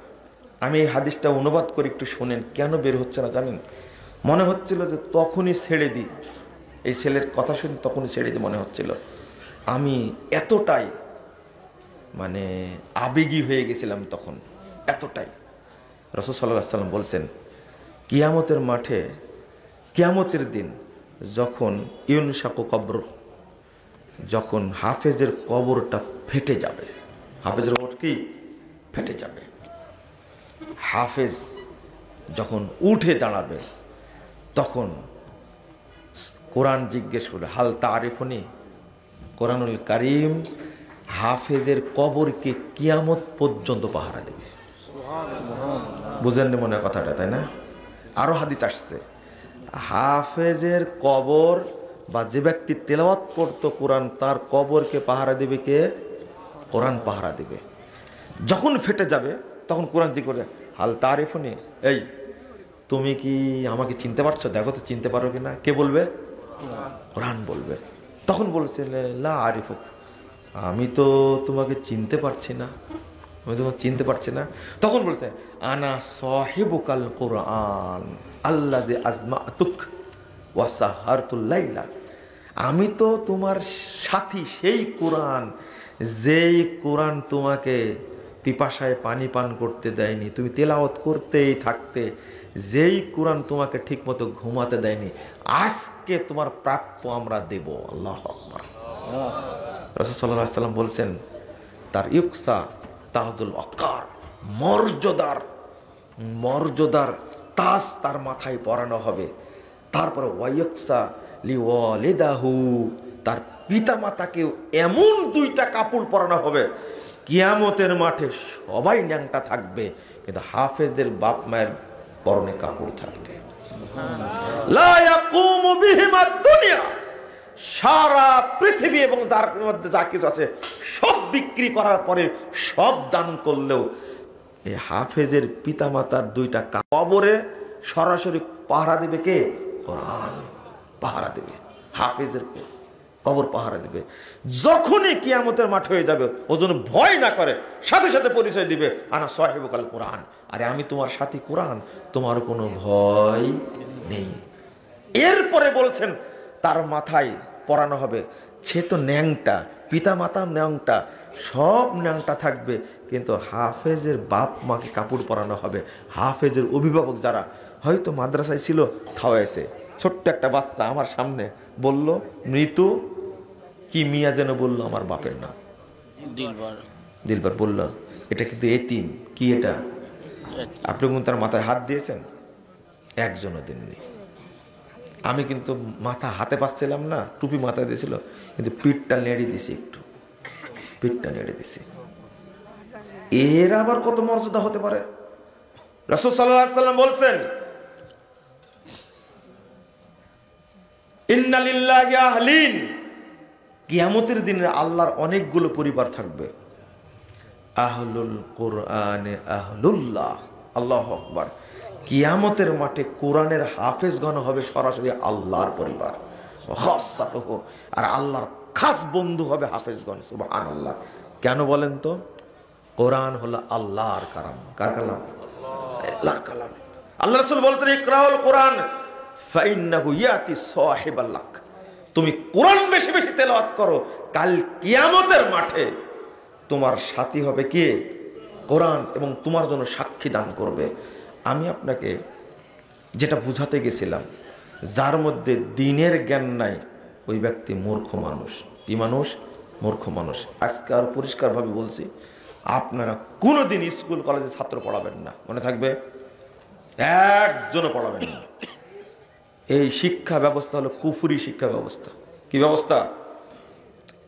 আমি এই হাদিসটা অনুবাদ করে একটু শোনেন, কেন বের হচ্ছে না জানেন? মনে হচ্ছিল যে তখনই ছেড়ে দিই, এই ছেলের কথা শুনে তখনই ছেড়ে দিই মনে হচ্ছিল। আমি এতটাই মানে আবেগী হয়ে গেছিলাম তখন, এতটাই। রাসূল সাল্লাল্লাহু আলাইহি ওয়াসাল্লাম বলছেন, কিয়ামতের মাঠে, কিয়ামতের দিন যখন ইউনশাকু কবর, যখন হাফেজের কবরটা ফেটে যাবে, হাফেজের কবর কি ফেটে যাবে, হাফেজ যখন উঠে দাঁড়াবে তখন কোরআন জিজ্ঞেস করবে, হাল তারিফুনি, কোরআনুল কারীম হাফেজের কবরকে কিয়ামত পর্যন্ত পাহারা দেবে। বুঝেননি মনে হয় কথাটা, তাই না? আরো হাদিস আসছে, হাফেজের কবর বা যে ব্যক্তি তেলাওয়াত করতো কোরআন, তার কবরকে পাহারা দেবে কে? কোরআন পাহারা দেবে। যখন ফেটে যাবে তখন কোরআন জিজ্ঞেস করবে, হাল তারিফুনি, এই তুমি কি আমাকে চিনতে পারছো, দেখো তো চিনতে পারো কিনা। কে বলবে? কোরআন বলবে। তখন বলছে, লা আরিফুক, আমি তো তোমাকে চিনতে পারছি না, আমি তোমাকে চিনতে পারছি না। তখন বলছে, আনা সাহিবুকাল কোরআন আল্লাযী আজমাতুক ওয়া সাহারতুল লাইলা, আমি তো তোমার সাথী, সেই কোরআন যেই কোরআন তোমাকে পিপাসায় পানি পান করতে দেয়নি, তুমি তেলাওয়াত করতেই থাকতে, যেই কোরআন তোমাকে ঠিক মতো ঘুমাতে দেয়নি, আজকে তোমার প্রাপ্য আমরা দেব। আল্লাহু আকবার। রাসূল সাল্লাল্লাহু আলাইহি ওয়াসাল্লাম বলছেন, তার ইউকসা তাজুল ওয়াকার, মর্যাদার তাজ তার মাথায় পরানো হবে। তারপরে ওয়াইকসা লিওয়ালিদাহু, তার পিতা মাতাকেও এমন দুইটা কাপড় পরানো হবে, কিয়ামতের মাঠে সবাই ন্যাংটা থাকবে, কিন্তু হাফেজদের বাপ মায়ের পরনে কাপড় থাকবে। লা ইয়াকুমু বিহিমাদ দুনিয়া, সারা পৃথিবী এবং যার মধ্যে যা কিছু আছে সব বিক্রি করার পরে, সব দান করলেও এই হাফেজের পিতামাতার দুইটা কবরে সরাসরি পাহারা দেবে কে? কোরআন পাহারা দেবে, হাফেজের কবর পাহারা দেবে। যখনই কিয়ামতের মাঠ হয়ে যাবে, ও যেন ভয় না করে, সাথে সাথে পরিচয় দিবে, আনা সাহিবুকাল কোরআন, আরে আমি তোমার সাথী কোরআন, তোমার কোনো ভয় নেই। এরপরে বলছেন, তার মাথায় পরানো হবে, সে তো ন্যাংটা, পিতা মাতা ন্যাংটা, সব ন্যাংটা থাকবে, কিন্তু হাফেজের বাপ মাকে কাপড় পরানো হবে। হাফেজের অভিভাবক যারা হয়তো মাদ্রাসায় ছিল, খাওয়াইছে, ছোট্ট একটা বাচ্চা আমার সামনে বলল, মৃত্যু কি মিয়া যেন বললো আমার বাপের নাম, দিলবার বলল, এটা কিন্তু এতিম। কি এটা? আপনি কিন্তু তার মাথায় হাত দিয়েছেন? একজনও দেননি। আমি কিন্তু মাথা হাতে পাচ্ছিলাম না, টুপি মাথায় দিয়েছিল, কিন্তু পিঠটা নেড়ে দিছি, একটু পিঠটা নেড়ে দিছি। এর আবার কত মর্যাদা হতে পারে? রাসূল সাল্লাল্লাহু আলাইহি ওয়াসাল্লাম বলছেন, ইন্না লিল্লাহি আহলিন, কিয়ামতের দিনে আল্লাহর অনেকগুলো পরিবার থাকবে। আহলুল কোরআনে আহলুল্লাহ, আল্লাহু আকবার। কিয়ামতের মাঠে কোরআনের হাফেজগণ হবে সরাসরি আল্লাহর পরিবার, খাসসাতুহু, আর আল্লাহর খাস বন্ধু হবে হাফেজগণ। সুবহানাল্লাহ। কেন বলেন তো? কোরআন হলো আল্লাহর কালাম। কার কালাম? আল্লাহর কালাম। আল্লাহ রাসূল বলতেন, ইকরাউল কোরআন ফাইন্নাহু ইয়াতি সাহিবাল লাক, তুমি কোরআন বেশি বেশি তেলাওয়াত করো, কাল কিয়ামতের মাঠে তোমার সাথী হবে কে? কোরআন, এবং তোমার জন্য সাক্ষী দান করবে। আমি আপনাকে যেটা বুঝাতে গেছিলাম, যার মধ্যে দিনের জ্ঞান নাই, ওই ব্যক্তি মূর্খ মানুষ। কি মানুষ? মূর্খ মানুষ। আজকে আর পরিষ্কারভাবে বলছি, আপনারা কোনোদিন স্কুল কলেজে ছাত্র পড়াবেন না, মনে থাকবে, একজনও পড়াবেন না। এই শিক্ষা ব্যবস্থা হলো কুফরি শিক্ষা ব্যবস্থা। কি ব্যবস্থা?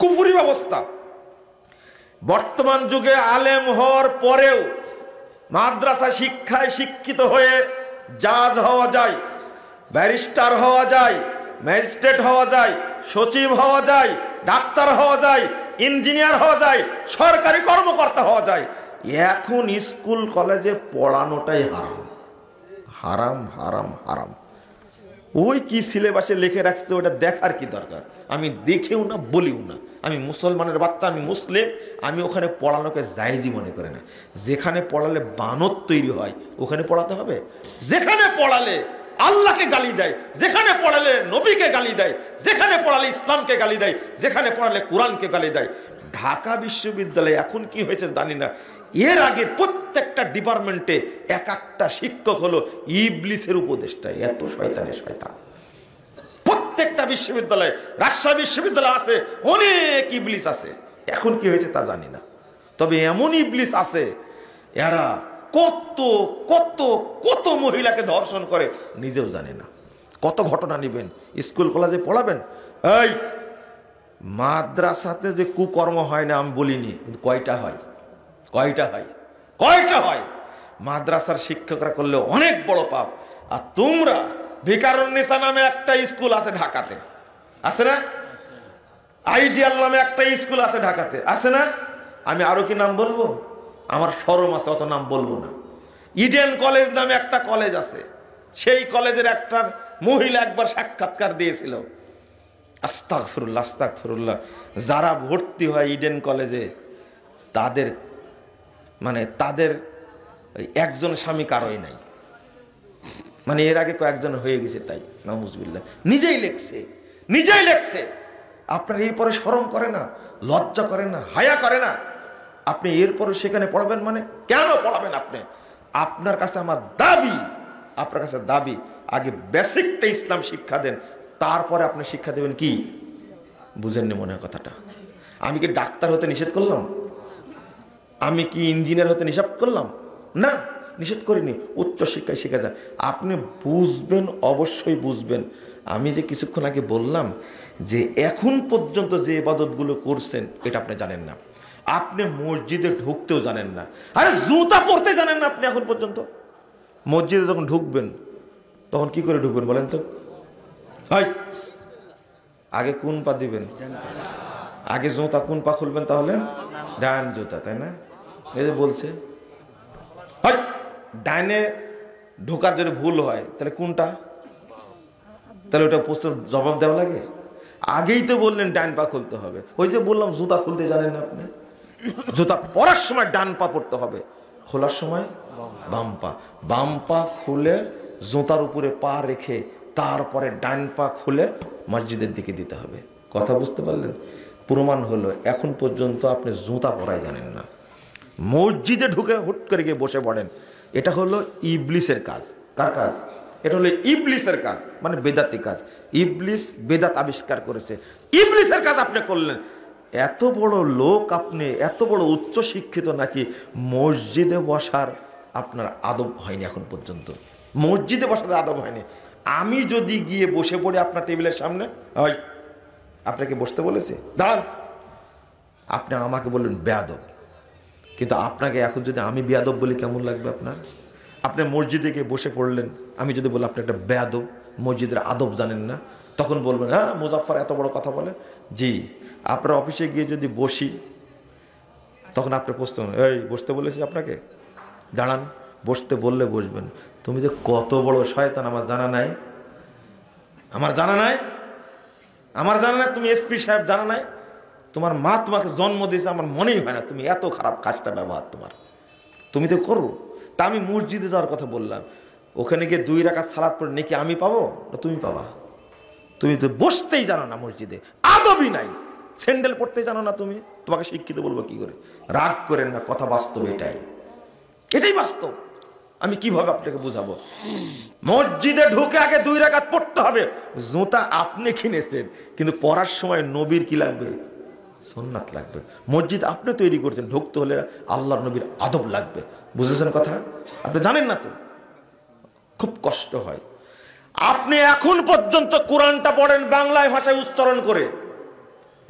কুফরি ব্যবস্থা। বর্তমান যুগে আলেম হওয়ার পরেও মাদ্রাসা শিক্ষায় শিক্ষিত হয়ে জাজ হওয়া যায়, ব্যারিস্টার হওয়া যায়, ম্যাজিস্ট্রেট হওয়া যায়, সচিব হওয়া যায়, ডাক্তার হওয়া যায়, ইঞ্জিনিয়ার হওয়া যায়, সরকারি কর্মকর্তা হওয়া যায়। এখন স্কুল কলেজে পড়ানোটাই হারাম, হারাম, হারাম, হারাম। ওই কি সিলেবাসে লিখে রাখছে, ওটা দেখার কি দরকার? আমি দেখেও না, বলিও না। আমি মুসলমানের বাচ্চা, আমি মুসলিম, আমি ওখানে পড়ানোকে জায়েজই মনে করে না। যেখানে পড়ালে বানর তৈরি হয় ওখানে পড়াতে হবে। যেখানে পড়ালে আল্লাহকে গালি দেয়, যেখানে পড়ালে নবীকে গালি দেয়, যেখানে পড়ালে ইসলামকে গালি দেয়, যেখানে পড়ালে কোরআনকে গালি দেয়, ঢাকা বিশ্ববিদ্যালয়ে এখন কি হয়েছে জানি না, এর আগে প্রত্যেকটা ডিপার্টমেন্টে এক একটা শিক্ষক হলো ইবলিসের উপদেষ্টা। এত শয়তানের শয়তান। প্রত্যেকটা বিশ্ববিদ্যালয়ে, রাজশাহী বিশ্ববিদ্যালয় আছে অনেক ইবলিস আছে। এখন কি হয়েছে তা জানি না, তবে এমন ইবলিস আছে এরা কত কত কত মহিলাকে ধর্ষণ করে নিজেও জানে না। কত ঘটনা নিবেন, স্কুল কলেজে পড়াবেন। এই মাদ্রাসাতে যে কুকর্ম হয় না আমি বলিনি, কিন্তু কয়টা হয়, কয়টা হয়, কয়টা হয়? মাদ্রাসার শিক্ষকরা করলে অনেক বড় পাপ। আর তোমরা ভিকারুন্নিসা নামে একটা স্কুল আছে ঢাকাতে, আছে না? আইডিয়াল নামে একটা স্কুল আছে ঢাকাতে, আছে না? আমি আরো কি নাম বলবো? আমার শরম আছে, অত নাম বলবো না। ইডেন কলেজ নামে একটা কলেজ আছে, সেই কলেজের একটা মহিলা একবার সাক্ষাৎকার দিয়েছিল। আস্তাগফিরুল্লাহ আস্তাগফিরুল্লাহ। যারা ভর্তি হয় ইডেন কলেজে তাদের তাদের একজন স্বামী কারোই নাই, এর আগে কয়েকজন হয়ে গেছে, তাই নাউজুবিল্লাহ। নিজেই লেখছে, নিজেই লেখছে। আপনার এরপরে শরম করে না, লজ্জা করে না, হায়া করে না? আপনি এরপরে সেখানে পড়াবেন, কেন পড়াবেন আপনি? আপনার কাছে আমার দাবি, আপনার কাছে দাবি, আগে বেসিকটা ইসলাম শিক্ষা দেন, তারপরে আপনি শিক্ষা দেবেন কি? বুঝেননি মনে হয় কথাটা? আমি কি ডাক্তার হতে নিষেধ করলাম? আমি কি ইঞ্জিনিয়ার হতে নিষেধ করলাম? না, নিষেধ করিনি। উচ্চ শিক্ষায় শিখা যায়। আপনি বুঝবেন, অবশ্যই বুঝবেন। আমি যে কিছুক্ষণ আগে বললাম যে এখন পর্যন্ত যে ইবাদতগুলো করছেন এটা আপনি জানেন না। আপনি মসজিদে ঢুকতেও জানেন না। আরে জুতা পরতে জানেন না আপনি এখন পর্যন্ত। মসজিদে যখন ঢুকবেন তখন কি করে ঢুকবেন বলেন তো? আগে কোন পা দিবেন? আগে জুতা কোন পা খুলবেন? তাহলে ডান জুতা, তাই না? এই যে বলছে ডাইনে ঢোকার যদি ভুল হয় তাহলে কোনটা? তাহলে ওটা প্রশ্নের জবাব দেওয়া লাগে? আগেই তো বললেন ডান পা খুলতে হবে। ওই যে বললাম জুতা খুলতে জানেন না আপনি। জুতা পরার সময় ডান পা পড়তে হবে, খোলার সময় বাম পা। বাম পা খুলে জুতার উপরে পা রেখে তারপরে ডান পা খুলে মসজিদের দিকে দিতে হবে। কথা বুঝতে পারলেন? প্রমাণ হলো এখন পর্যন্ত আপনি জুতা পরাই জানেন না। মসজিদে ঢুকে হুট করে গিয়ে বসে পড়েন, এটা হলো ইবলিসের কাজ। কার কাজ? এটা হলো ইবলিসের কাজ, বেদাতি কাজ। ইবলিস বেদাত আবিষ্কার করেছে, ইবলিসের কাজ আপনি করলেন। এত বড় লোক আপনি, এত বড় উচ্চ শিক্ষিত, নাকি মসজিদে বসার আপনার আদব হয়নি এখন পর্যন্ত? মসজিদে বসার আদব হয়নি। আমি যদি গিয়ে বসে পড়ি আপনার টেবিলের সামনে, ওই আপনাকে বসতে বলেছে, দাঁড়ান, আপনি আমাকে বললেন বেয়াদব। কিন্তু আপনাকে এখন যদি আমি বেয়াদব বলি কেমন লাগবে আপনার? আপনি মসজিদে গিয়ে বসে পড়লেন, আমি যদি বলি আপনি একটা বেয়াদব, মসজিদের আদব জানেন না, তখন বলবেন হ্যাঁ মুজাফফর এত বড় কথা বলে। জি, আপনার অফিসে গিয়ে যদি বসি তখন আপনি বসতে বলেছি আপনাকে, দাঁড়ান, বসতে বললে বসবেন। তুমি যে কত বড় শয়তান আমার জানা নাই, আমার জানা নাই, আমার জানা নাই। তুমি এসপি সাহেব জানা নাই? তোমার মা তোমাকে জন্ম দিয়েছে, আমার মনেই হয় না তুমি এত খারাপ কাজটা ব্যবহার তোমার, তুমি তো করো। তা আমি মসজিদে যাওয়ার কথা বললাম, ওখানে গিয়ে 2 রাকাত সালাত পড়ে নাকি আমি পাবো না তুমি পাবা? তুমি তো বসতেই জানো না, মসজিদে আদবই নাই, স্যান্ডেল পড়তে জানো না তুমি, তোমাকে শিক্ষিত বলবো কি করে? রাগ করেন না, কথা বাস্তব, এটাই বাস্তব। আমি কিভাবে আপনাকে বুঝাবো? মসজিদে ঢুকে আগে 2 রাকাত পড়তে হবে। জুতা আপনি কিনেছেন, কিন্তু পড়ার সময় নবীর কি লাগবে? সুন্নাত লাগবে। মসজিদ আপনি তৈরি করছেন, ঢুকতে হলে আল্লাহর নবীর আদব লাগবে। বুঝেছেন কথা? আপনি জানেন না তো, খুব কষ্ট হয়। আপনি এখন পর্যন্ত কোরআনটা পড়েন বাংলা ভাষায় উচ্চারণ করে,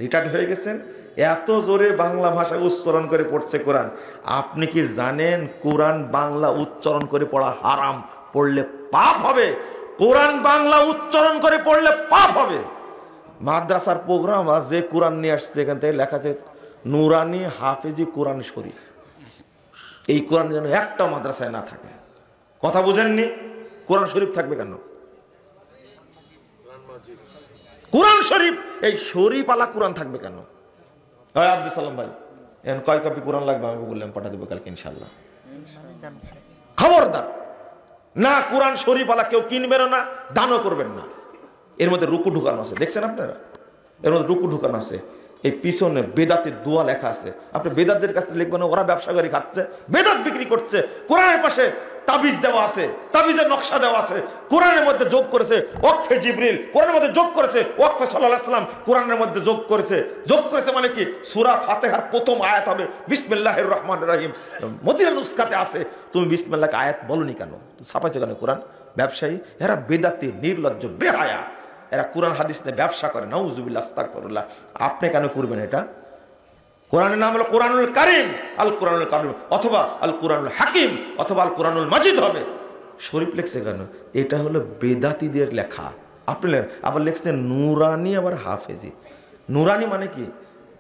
রিটায়ার্ড হয়ে গেছেন, এত জোরে বাংলা ভাষায় উচ্চারণ করে পড়ছে কোরআন। আপনি কি জানেন কোরআন বাংলা উচ্চারণ করে পড়া হারাম? পড়লে পাপ হবে। কোরআন বাংলা উচ্চারণ করে পড়লে পাপ হবে। মাদ্রাসার প্রোগ্রাম আর যে কোরআন নিয়ে আসছে এখান থেকে লেখা আছে নুরানি হাফেজি কোরআন শরীফ। এই কোরআন যেন একটা মাদ্রাসায় না থাকে। কথা বুঝেননি? কোরআন শরীফ থাকবে কেন? কোরআন শরীফ, এই শরীফ আলা কোরআন থাকবে কেন? আব্দুল সালাম ভাই, এখন কয় কপি কোরআন লাগবে? আমি বললাম পাঠা দেবো কালকে ইনশাল্লাহ। খবরদার না, কোরআন শরীফ আলা কেউ কিনবেন না, দানও করবেন না। এর মধ্যে রুকু ঢুকানো আছে, দেখছেন আপনারা? এর মধ্যে রুকু ঢুকানো আছে। এই পিছনে বেদাতের দোয়া লেখা আছে। আপনি বেদাতদের কাছ থেকে লিখবেন, ওরা ব্যবসা করে খাচ্ছে, বেদাত বিক্রি করছে। কোরআনের পাশে তাবিজ দেওয়া আছে, তাবিজের নকশা দেওয়া আছে, কোরআনের মধ্যে যোগ করেছে ওয়াকফে জিবরিল, কোরআনের মধ্যে যোগ করেছে ওয়াকফে সাল্লাল্লাহু আলাইহি ওয়াসাল্লাম, কোরআনের মধ্যে যোগ করেছে মানে কি সূরা ফাতিহার প্রথম আয়াত হবে বিসমিল্লাহির রহমানির রহিম। মদিনা নুসখাতে আছে, তুমি বিসমিল্লাহকে আয়াত বলনি কেন? ছাপাইছো কেন কোরআন? ব্যবসায়ী এরা, বেদাতি, নির্লজ্জ, বেহায়া, এরা কোরআন হাদিস নিয়ে ব্যবসা করে। নাউজুবিল্লাহ, আস্তাগফিরুল্লাহ। আপনি কেন করবেন এটা? কোরআনের নাম হলো কোরআনুল কারীম, আল কোরআনুল কারীম, অথবা আল কোরআনুল হাকিম, অথবা আল কোরআনুল মাজিদ হবে। শরীফ লেখছে কেন? এটা হলো বেদাতীদের লেখা। আপনি আবার লেখছেন নুরানি, আবার হাফেজি। নুরানি মানে কি?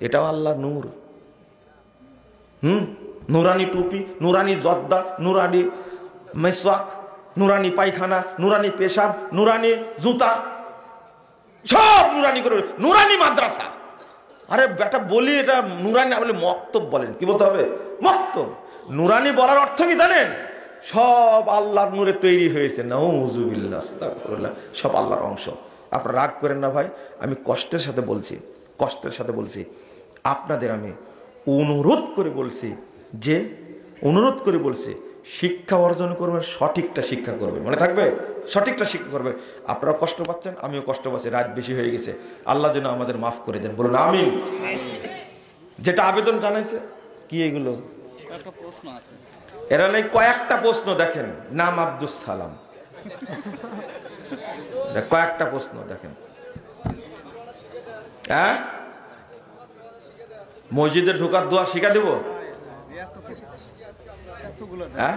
এটাও আল্লাহ নূর। নুরানি টুপি, নুরানি জর্দা, নুরানি মেসওয়াক, নুরানি পায়খানা, নুরানি পেশাব, নুরানি জুতা, সব নুরানি করে, নুরানি মাদ্রাসা। আরে বেটা বলি এটা নুরানি না বলে মক্তব বলেন। কি বলতে হবে? মক্তব। নুরানি বলার অর্থ কি জানেন? সব আল্লাহর নূরে তৈরি হয়েছে। নাউজুবিল্লাহ, আস্তাগফিরুল্লাহ, সব আল্লাহর অংশ। আপনারা রাগ করেন না ভাই, আমি কষ্টের সাথে বলছি, আপনাদের আমি অনুরোধ করে বলছি শিক্ষা অর্জন করবেন, সঠিকটা শিক্ষা করবেন, মনে থাকবে, সঠিকটা শিক্ষা করবে। আপনারা কষ্ট পাচ্ছেন, আমিও কষ্ট পাচ্ছি, রাত বেশি হয়ে গেছে। আল্লাহ যেন আমাদের মাফ করে দেন, বলুন আমিন। যেটা আবেদন জানাইছে কি এগুলো? এরা নেই কয়েকটা প্রশ্ন দেখেন। নাম আব্দুস সালাম, কয়েকটা প্রশ্ন দেখেন। হ্যাঁ, মসজিদে ঢোকার দোয়া শিখা দেব? হ্যাঁ,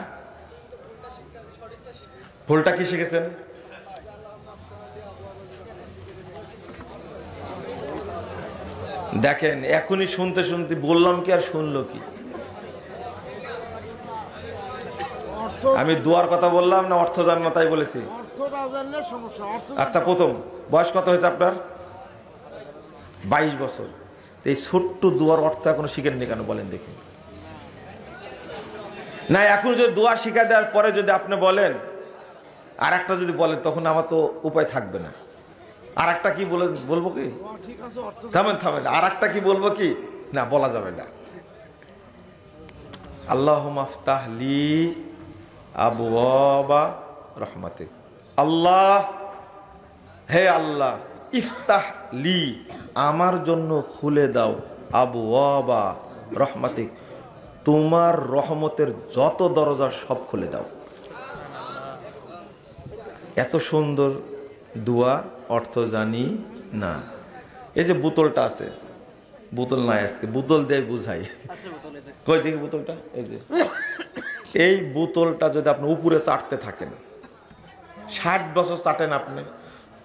ভুলটা কি শিখেছেন? দেখেন এখনই শুনতে বললাম কি আর শুনলো কি? আমি দোয়ার কথা বললাম না অর্থ জান না তাই বলেছি? আচ্ছা, প্রথম বয়স কত হয়েছে আপনার? 22 বছর। এই ছোট্ট দোয়ার অর্থ এখনো শিখেননি কেন বলেন দেখি? না, এখন যদি দোয়া শিখা দেওয়ার পরে যদি আপনি বলেন আর একটা যদি বলেন, তখন আমার তো উপায় থাকবে না। আর একটা কি বলবো কি? থামেন, আর একটা কি বলবো কি? না, বলা যাবে না। আল্লাহুম্মা আফতাহ লি আবওয়াবা রাহমাতিক। আল্লাহ, হে আল্লাহ, ইফতাহ লি, আমার জন্য খুলে দাও, আবওয়াবা রাহমাতিক, তোমার রহমতের যত দরজা সব খুলে দাও। এত সুন্দর দোয়া, অর্থ জানি না। এই যে বোতলটা আছে, বোতল নাই আজকে, বোতল দিয়ে বুঝাই। কই দেখি বোতলটা? এই যে এই বোতলটা যদি আপনি উপরে চাটতে থাকেন, 60 বছর চাটেন আপনি,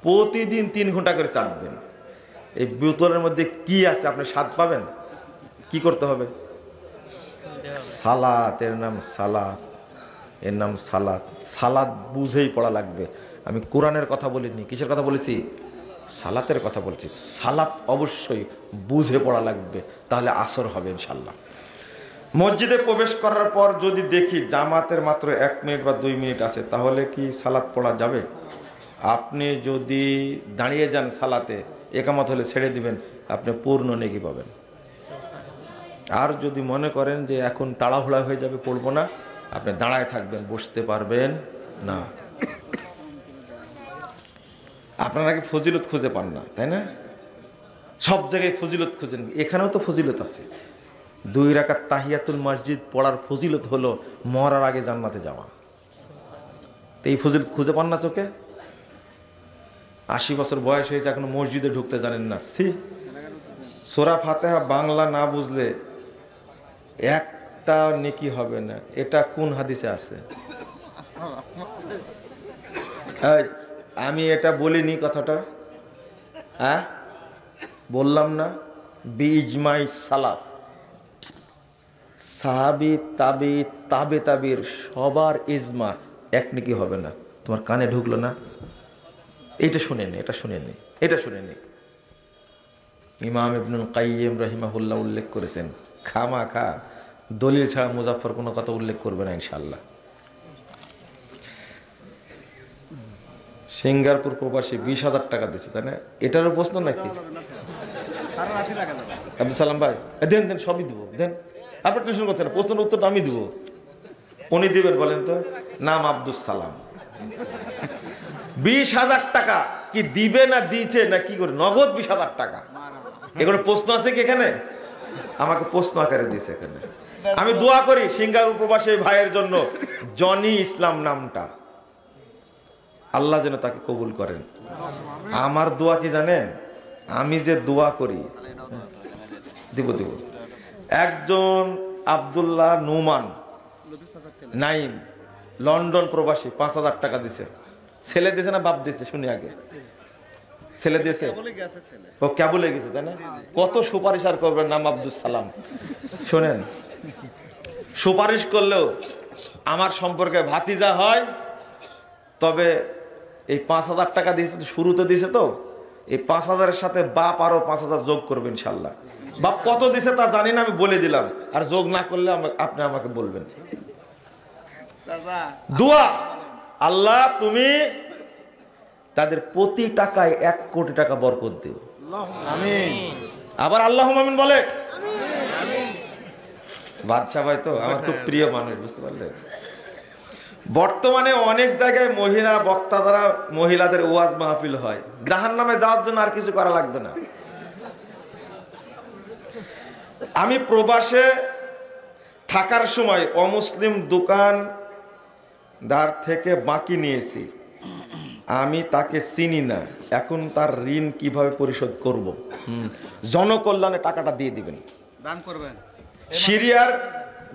প্রতিদিন 3 ঘন্টা করে চাটবেন, এই বোতলের মধ্যে কি আছে আপনি স্বাদ পাবেন? কি করতে হবে? সালাত, এর নাম সালাত, এর নাম সালাত। সালাত বুঝেই পড়া লাগবে। আমি কোরআনের কথা বলিনি, কিসের কথা বলেছি? সালাতের কথা বলছি। সালাত অবশ্যই বুঝে পড়া লাগবে, তাহলে আসর হবে ইনশাল্লাহ। মসজিদে প্রবেশ করার পর যদি দেখি জামাতের মাত্র 1 মিনিট বা 2 মিনিট আছে, তাহলে কি সালাত পড়া যাবে? আপনি যদি দাঁড়িয়ে যান সালাতে, একামত হলে ছেড়ে দিবেন, আপনি পূর্ণ নেকি পাবেন। আর যদি মনে করেন যে এখন তাড়াহুড়া হয়ে যাবে, পড়বো না, আপনি দাঁড়ায় থাকবেন, বসতে পারবেন না। আপনারা কি ফজিলত খুঁজে পান না, তাই না? সব জায়গায় ফজিলত খুঁজেন, এখানেও তো ফজিলত আছে। 2 রাকাত তাহিয়াতুল মসজিদ পড়ার ফজিলত হলো মরার আগে জান্নাতে যাওয়া। এই ফজিলত খুঁজে পান না চোখে? 80 বছর বয়স হয়েছে, এখনো মসজিদে ঢুকতে জানেন না। সূরা ফাতিহা বাংলা না বুঝলে একটা নেকি হবে না। এটা কোন হাদিসে আছে? আমি এটা বলিনি কথাটা? হ্যাঁ, বললাম না? বিজমাই সালাত, সাহাবী, তাবির সবার ইজমা, এক নেকি হবে না। তোমার কানে ঢুকলো না? এটা শুনেনি। ইমাম ইবনুল কাইয়্যিম রাহিমাহুল্লাহ উল্লেখ করেছেন, খামাখা দলিল ছাড়া মুজাফফর কোনো কথা উল্লেখ করবে না ইনশাআল্লাহ। সিঙ্গাপুর প্রবাসী 20,000 টাকা দিচ্ছে, তাই না? এটারও প্রশ্ন নাকি? আব্দুল সালাম ভাই দেন দেন, সবই দেবো, দেন। আপনার টেনশন করছেন না, প্রশ্নের উত্তরটা আমি দেবো। উনি দিবেন বলেন তো? নাম আব্দুল সালাম। 20,000 টাকা কি দিবে না দিয়েছে না কি করে? নগদ 20,000 টাকা। এগুলো প্রশ্ন আছে কি এখানে? আমাকে প্রশ্ন আকারে দিয়েছে এখানে। আমি দোয়া করি সিঙ্গাপুর প্রবাসী ভাইয়ের জন্য, জনি ইসলাম নামটা আল্লাহ যেন তাকে কবুল করেন। আমার দোয়া কি জানেন? আমি যে দোয়া করি, দিব দিব। একজন আব্দুল্লাহ নুমান নাইম, লন্ডন প্রবাসী, 5,000 টাকা দিছে। ছেলে দিয়েছে না বাপ দিয়েছে? শুনি আগে। ছেলে দিয়েছে, ও কেবলে গেছে, তাই না? কত সুপারিশ আর করবেন, নাম আব্দুল সালাম। শোনেন, সুপারিশ করলেও আমার সম্পর্কে ভাতিজা হয়, তবে এই 5,000 টাকা দিয়েছে, শুরুতে দিছে তো, এই 5,000-এর সাথে বাপ আরো 5,000 যোগ করবে ইনশাল্লাহ। বাপ কত দিছে তা জানি না, আমি বলে দিলাম, আর যোগ না করলে আপনি আমাকে বলবেন। দোয়া, আল্লাহ তুমি তাদের প্রতি টাকায় 1 কোটি টাকা বরকত দিও। আমিন। আবার আল্লাহুম্মা আমিন বলে। বাদশা ভাই তো আমার খুব প্রিয় মানুষ, বুঝতে পারলেন? বর্তমানে অনেক জায়গায় মহিলা বক্তা দ্বারা মহিলাদের ওয়াজ মাহফিল হয়। জাহান্নামে যাওয়ার জন্য আর কিছু করা লাগবে না। আমি প্রবাসে থাকার সময় অমুসলিম দোকানদার থেকে বাকি নিয়েছি, আমি তাকে চিনি না, এখন তার ঋণ কিভাবে পরিশোধ করব? জনকল্যাণে টাকাটা দিয়ে দিবেন, দান করবেন। সিরিয়ার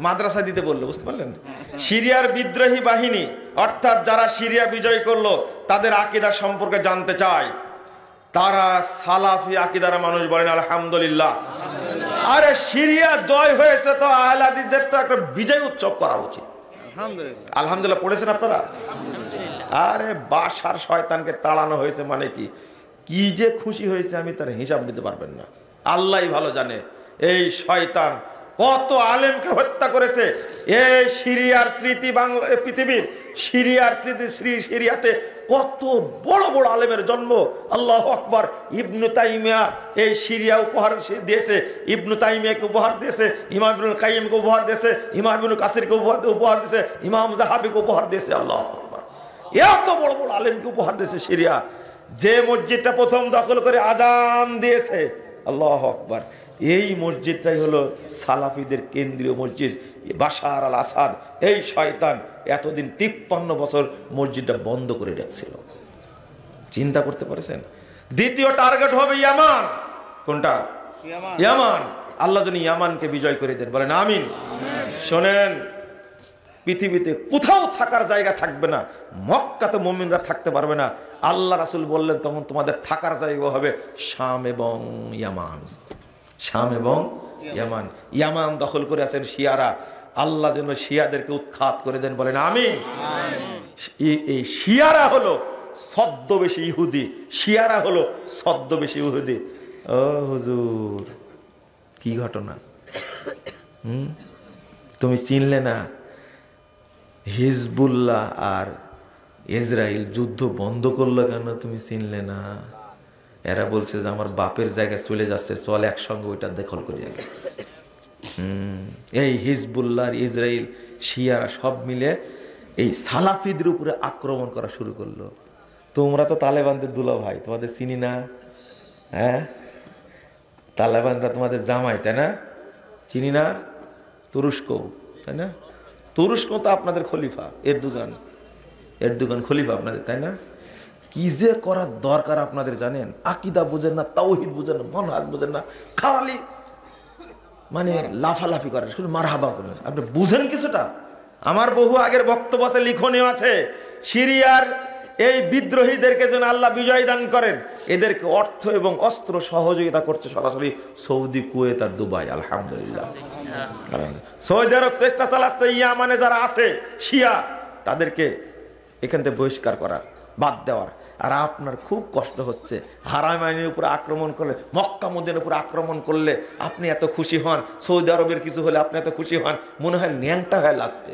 মাদ্রাসা দিতে বললো, বুঝতে পারলেন? সিরিয়ার বিদ্রোহী বাহিনী, অর্থাৎ যারা সিরিয়া বিজয় করলো, তাদের আকীদা সম্পর্কে জানতে চায়। তারা সালাফি আকীদার মানুষ, বলেন আলহামদুলিল্লাহ। আরে সিরিয়া জয় হয়েছে তো আহলে হাদিসদের তো একটা বিজয় উৎসব করা উচিত। আলহামদুলিল্লাহ, আলহামদুলিল্লাহ পড়েছেন আপনারা? আরে বাশার শয়তানকে তাড়ানো হয়েছে মানে কি, কি যে খুশি হয়েছে আমি তার হিসাব দিতে পারবেন না, আল্লাহই ভালো জানে। এই শয়তান কত আলেমকে হত্যা করেছে। এই সিরিয়ার স্মৃতি, বাংলা পৃথিবীর সিরিয়ার স্মৃতি, সিরিয়াতে কত বড় বড় আলেমের জন্ম। আল্লাহু আকবার। ইবনে তাইমিয়া এই সিরিয়া উপহার দিয়েছে, ইবনে তাইমিয়াকে উপহার দিয়েছে, ইমাম ইবনুল কাইয়িমকে উপহার দিয়েছে, ইমাম ইবনুল কাসিরকে উপহার দিয়েছে, ইমাম যাহাবিকে উপহার দিয়েছে। আল্লাহু আকবার। এত বড় বড় আলেমকে উপহার দিয়েছে সিরিয়া। যে মসজিদটা প্রথম দখল করে আজান দিয়েছে, আল্লাহু আকবার, এই মসজিদটাই হলো সালাফিদের কেন্দ্রীয় মসজিদ। বাশার আল আসাদ এই শয়তান এতদিন 53 বছর মসজিদটা বন্ধ করে রাখছিল। চিন্তা করতে পারছেন? দ্বিতীয় টার্গেট হবে ইয়ামান। কোনটা? ইয়ামান। আল্লাহ যেন ইয়ামানকে বিজয় করে দেন, বলেন আমিন। শোনেন, পৃথিবীতে কোথাও থাকার জায়গা থাকবে না, মক্কাতে মুমিনরা থাকতে পারবে না। আল্লাহ রাসূল বললেন তখন তোমাদের থাকার জায়গা হবে শাম এবং ইয়ামান। শাম এবং ইয়ামান। ইয়ামান দখল করে আছেন শিয়ারা। আল্লাহ যেন শিয়াদেরকে উৎখাত করে দেন, বলেন আমিন। এই শিয়ারা হলো ছদ্মবেশী ইহুদি, শিয়ারা হলো ছদ্মবেশী ইহুদি। ও হুজুর, কি ঘটনা? তুমি চিনলে না? হিজবুল্লাহ আর ইসরায়েল যুদ্ধ বন্ধ করলো কেন? তুমি চিনলে না? এরা বলছে যে আমার বাপের জায়গায় চলে যাচ্ছে, চল একসঙ্গে ওইটা দখল করি আগে। এই হিজবুল্লাহ আর ইসরায়েল শিয়ারা সব মিলে এই সালাফিদের উপরে আক্রমণ করা শুরু করলো। তোমরা তো তালেবানদের দুলা ভাই, তোমাদের চিনি না? হ্যাঁ, তালেবানরা তোমাদের জামাই, তাই না? চিনি না? তুরস্ক, তাই না? তুরস্ক তো আপনাদের খলিফা, এরদোগান খলিফা আপনাদের, তাই না? কি যে করার দরকার আপনাদের জানেন? আকীদা বুঝেন না, তাওহীদ বুঝেন না, মানহাজ বুঝেন না, খালি মানে লাফালাফি করেন, শুধু মারহাবা করেন। আপনি বুঝেন কিছুটা? আমার বহু আগের বক্তব্য আছে, লিখনীয় আছে। সিরিয়ার এই বিদ্রোহীদেরকে যেন আল্লাহ বিজয় দান করেন। এদেরকে অর্থ এবং অস্ত্র সহযোগিতা করছে সরাসরি সৌদি, কুয়েত আর দুবাই। আলহামদুলিল্লাহ। সৌদি আরব চেষ্টা চালাচ্ছে ইয়ামানে যারা আছে শিয়া, তাদেরকে এখান থেকে বহিষ্কার করা, বাদ দেওয়ার। আর আপনার খুব কষ্ট হচ্ছে, হারামাইনের উপরে আক্রমণ করলে, মক্কা মদিনার উপরে আক্রমণ করলে আপনি এত খুশি হন, সৌদি আরবের কিছু হলে আপনি এত খুশি হন, মনে হয় ন্যাংটা হয়ে লাসবে।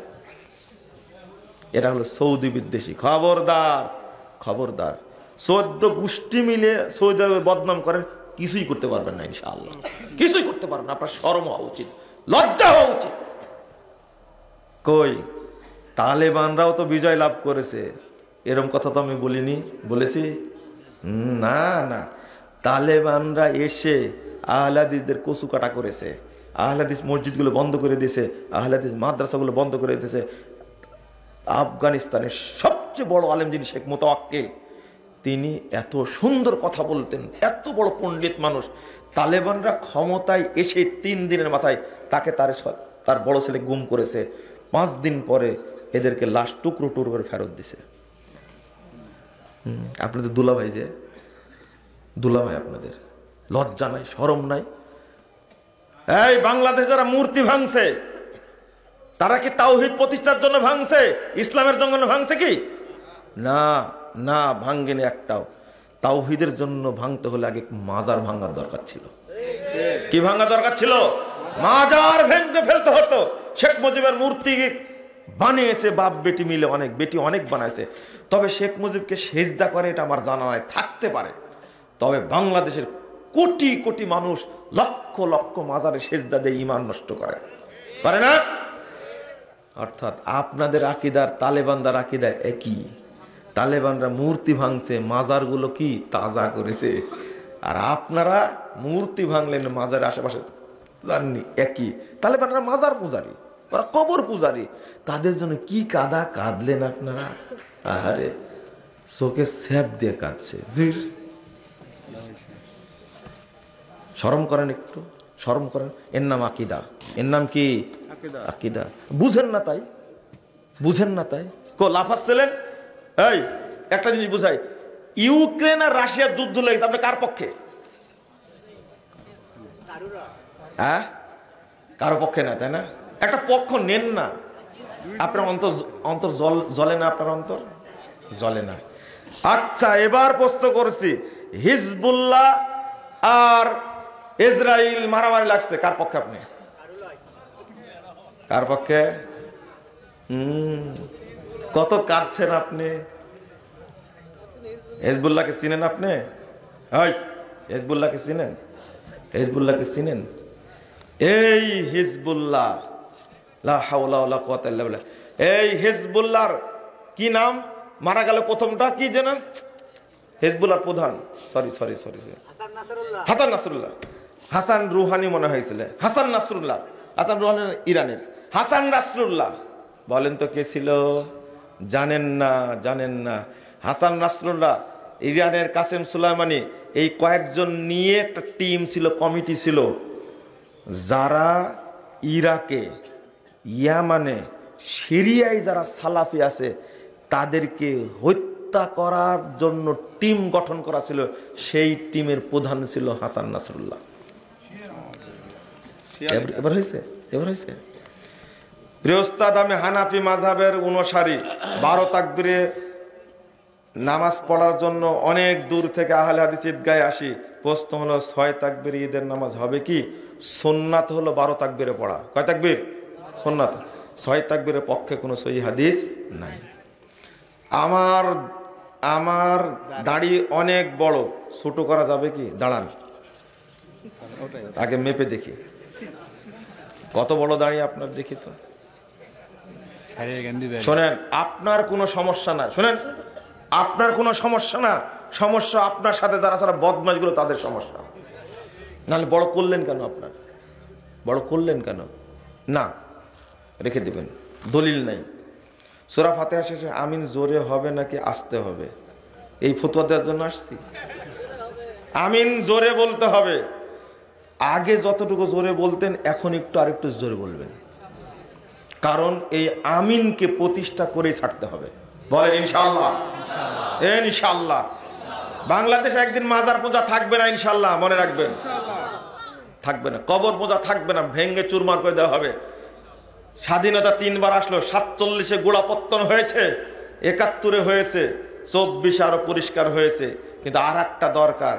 এরা হলো সৌদি বিদ্বেষী। খবরদার, খবরদার। 14 গোষ্ঠী মিলে সৌদি আরবের বদনাম করেন, কিছুই করতে পারবেন না ইনশাআল্লাহ, কিছুই করতে পারবেন না। আপনার শরম হওয়া উচিত, লজ্জা হওয়া উচিত। কই তালেবানরাও তো বিজয় লাভ করেছে, এরকম কথা তো আমি বলিনি, বলেছি? না না, তালেবানরা এসে আহলে হাদিসদের কচু কাটা করেছে, আহলে হাদিস মসজিদগুলো বন্ধ করে দিয়েছে, আহলে হাদিস মাদ্রাসাগুলো বন্ধ করে দিয়েছে। আফগানিস্তানের সবচেয়ে বড় আলেম যিনি শেখ মোতাওয়াক্কিল, তিনি এত সুন্দর কথা বলতেন, এত বড় পণ্ডিত মানুষ। তালেবানরা ক্ষমতায় এসে 3 দিনের মাথায় তাকে তার বড় ছেলে গুম করেছে। 5 দিন পরে এদেরকে লাশ টুকরো টুকরো করে ফেরত দিছে। আপনাদের দুলাভাই, যে দুলাভাই, আপনাদের লজ্জা নাই, শরম নাই? এই বাংলাদেশ যারা মূর্তি ভাঙছে, তারা কি তাওহীদ প্রতিষ্ঠার জন্য ভাঙছে? ইসলামের জন্য ভাঙছে কি? না না, ভাঙ্গেনি একটাও। তাওহীদের জন্য ভাঙতে হলে আগে মাজার ভাঙার দরকার ছিল। কি ভাঙা দরকার ছিল? মাজার ভেঙে ফেলতে হতো। শেখ মুজিবের মূর্তি বানিয়েছে বাপ বেটি মিলে, অনেক বেটি অনেক বানাইছে। তবে শেখ মুজিবকে সেজদা করে এটা আমার জানা নাই, থাকতে পারে। তবে বাংলাদেশের কোটি কোটি মানুষ লক্ষ লক্ষ মাজারে সেজদা দিয়ে ঈমান নষ্ট করে, পারে না? অর্থাৎ আপনাদের আকীদার তালেবানদের আকীদা একই। তালেবানরা মূর্তি ভাঙছে, মাজারগুলো কি তাজা করেছে। আর আপনারা মূর্তি ভাঙলেন, মাজারের আশেপাশে জাননি, একই। তালেবানরা মাজার পূজারী, ওরা কবর পূজারী। তাদের জন্য কি কাঁদা কাঁদলেন আপনারা? আরে চোখে স্যাপ দিয়ে কাঁদছে। শরম করেন, একটু শরম করেন। এর নাম আকীদা, এর নাম কি? আকীদা। বুঝেন না তাই, বুঝেন না তাই লাফাচ্ছিলেন। এই একটা জিনিস বুঝাই, ইউক্রেন আর রাশিয়ার যুদ্ধ লেগেছে, আপনি কার পক্ষে? হ্যাঁ, কারো পক্ষে না, তাই না? একটা পক্ষ নেন না। আপনার অন্তর জ্বলে না? আপনার অন্তর জ্বলে না? আচ্ছা, এবার প্রশ্ন করছি, হিজবুল্লাহ আর ইসরায়েল মারামারি লাগছে, কার পক্ষে আপনি? কার পক্ষে? কত কাঁদছেন আপনি। হিজবুল্লাহকে চিনেন আপনি? হিজবুল্লাহকে চিনেন? হিজবুল্লাহকে চিনেন? এই হিজবুল্লাহ, লা হাওলা ওয়ালা কুওয়াতা ইল্লা বিল্লাহ, এই হিজবুল্লাহর কি নাম? মারা গেল প্রথমটা কি জানেন? হিজবুল্লাহর প্রধান, sorry Hasan Nasrullah. Hassan Rouhani মনে হয়েছিল, হাসান নাসরুল্লাহ। হাসান রুহানি ইরানের। হাসান নাসরুল্লাহ বলেন তো কে ছিল? জানেন না, জানেন না। হাসান নাসরুল্লাহ, ইরানের কাসেম সুলাইমানি, এই কয়েকজন নিয়ে একটা টিম ছিল, কমিটি ছিল, যারা ইরাকে, ইয়ামানে, সিরিয়ায় যারা সালাফি আছে তাদেরকে হত্যা করার জন্য টিম গঠন করা ছিল। সেই টিমের প্রধান ছিল হাসান নাসরুল্লাহ। এবার হয়েছে, এবার হয়েছে। বৃহস্পতি, আমি হানাফি মাযহাবের অনুসারী। 12 তাকবীরে নামাজ পড়ার জন্য অনেক দূর থেকে আহলে হাদিস ঈদগাহে আসি। প্রশ্ন হলো, 6 তাকবীর ঈদের নামাজ হবে কি? সুন্নাত হলো 12 তাকবীরে পড়া। কয় তাকবীর? সুন্নাত। 6 তাকবীরের পক্ষে কোনো সহিহ হাদিস নাই। আমার দাড়ি অনেক বড়, ছোট করা যাবে কি? দাঁড়ান, আগে মেপে দেখি কত বড় দাড়ি আপনার, দেখি তো। শোনেন, আপনার কোনো সমস্যা না, শোনেন, আপনার কোনো সমস্যা না, সমস্যা আপনার সাথে যারা যারা বদমাশগুলো তাদের সমস্যা। নাহলে বড় করলেন কেন? আপনার বড় করলেন কেন? না, রেখে দিবেন, দলিল নাই। সূরা ফাতিহা শেষে আমিন জোরে হবে নাকি আস্তে হবে, এই ফতোয়া দেওয়ার জন্য আসছি? আমিন জোরে বলতে হবে। আগে যতটুকু জোরে বলতেন এখন একটু আরেকটু জোরে বলবেন, কারণ এই আমিনকে প্রতিষ্ঠা করে ছাড়তে হবে। বলেন ইনশাআল্লাহ। ইনশাআল্লাহ। বাংলাদেশে একদিন মাজার পূজা থাকবে না, ইনশাআল্লাহ, মনে রাখবেন, থাকবে না। কবর পূজা থাকবে না, ভেঙ্গে চুরমার করে দেওয়া হবে। স্বাধীনতা 3 বার আসলো, 47-এ গোড়াপত্তন হয়েছে, 71-এ হয়েছে, 24-এ আরো পরিষ্কার হয়েছে। কিন্তু আর একটা দরকার,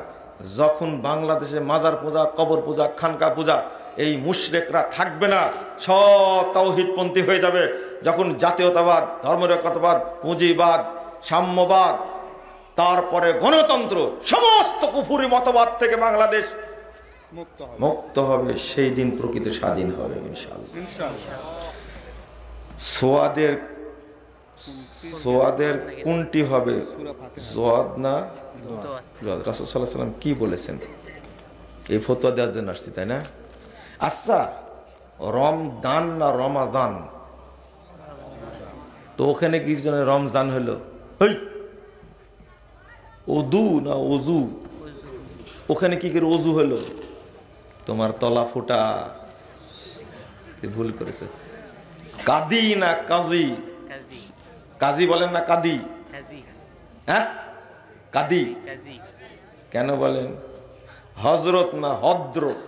যখন বাংলাদেশে মাজার পূজা, কবর পূজা, খানকা পূজা, এই মুশরিকরা থাকবে না, সব তাওহীদপন্থী হয়ে যাবে। যখন জাতীয়তাবাদ, ধর্মনিরপেক্ষতাবাদ, পুঁজিবাদ, সাম্যবাদ, তারপরে গণতন্ত্র, সমস্ত কুফুরি মতবাদ থেকে বাংলাদেশ মুক্ত হবে, সেই দিন প্রকৃত স্বাধীন হবে ইনশাআল্লাহ। সোয়াদের কোনটি হবে? জোয়াদ না রাসূল সাল্লাল্লাহু আলাইহি ওয়াসাল্লাম কি বলেছেন? এই ফতোয়া দেওয়ার জন্য আসছি, তাই না? আচ্ছা, রমদান না রমাদান? তো ওখানে কি জন্য রমজান হলো? ওদু না ওজু? ওখানে কি করে ওজু হলো? তোমার তলা ফোটা, ভুল করেছে। কাদি না কাজী? কাজী বলেন না কাদি? হ্যাঁ, কাদি কেন বলেন? হজরত না হদ্রত?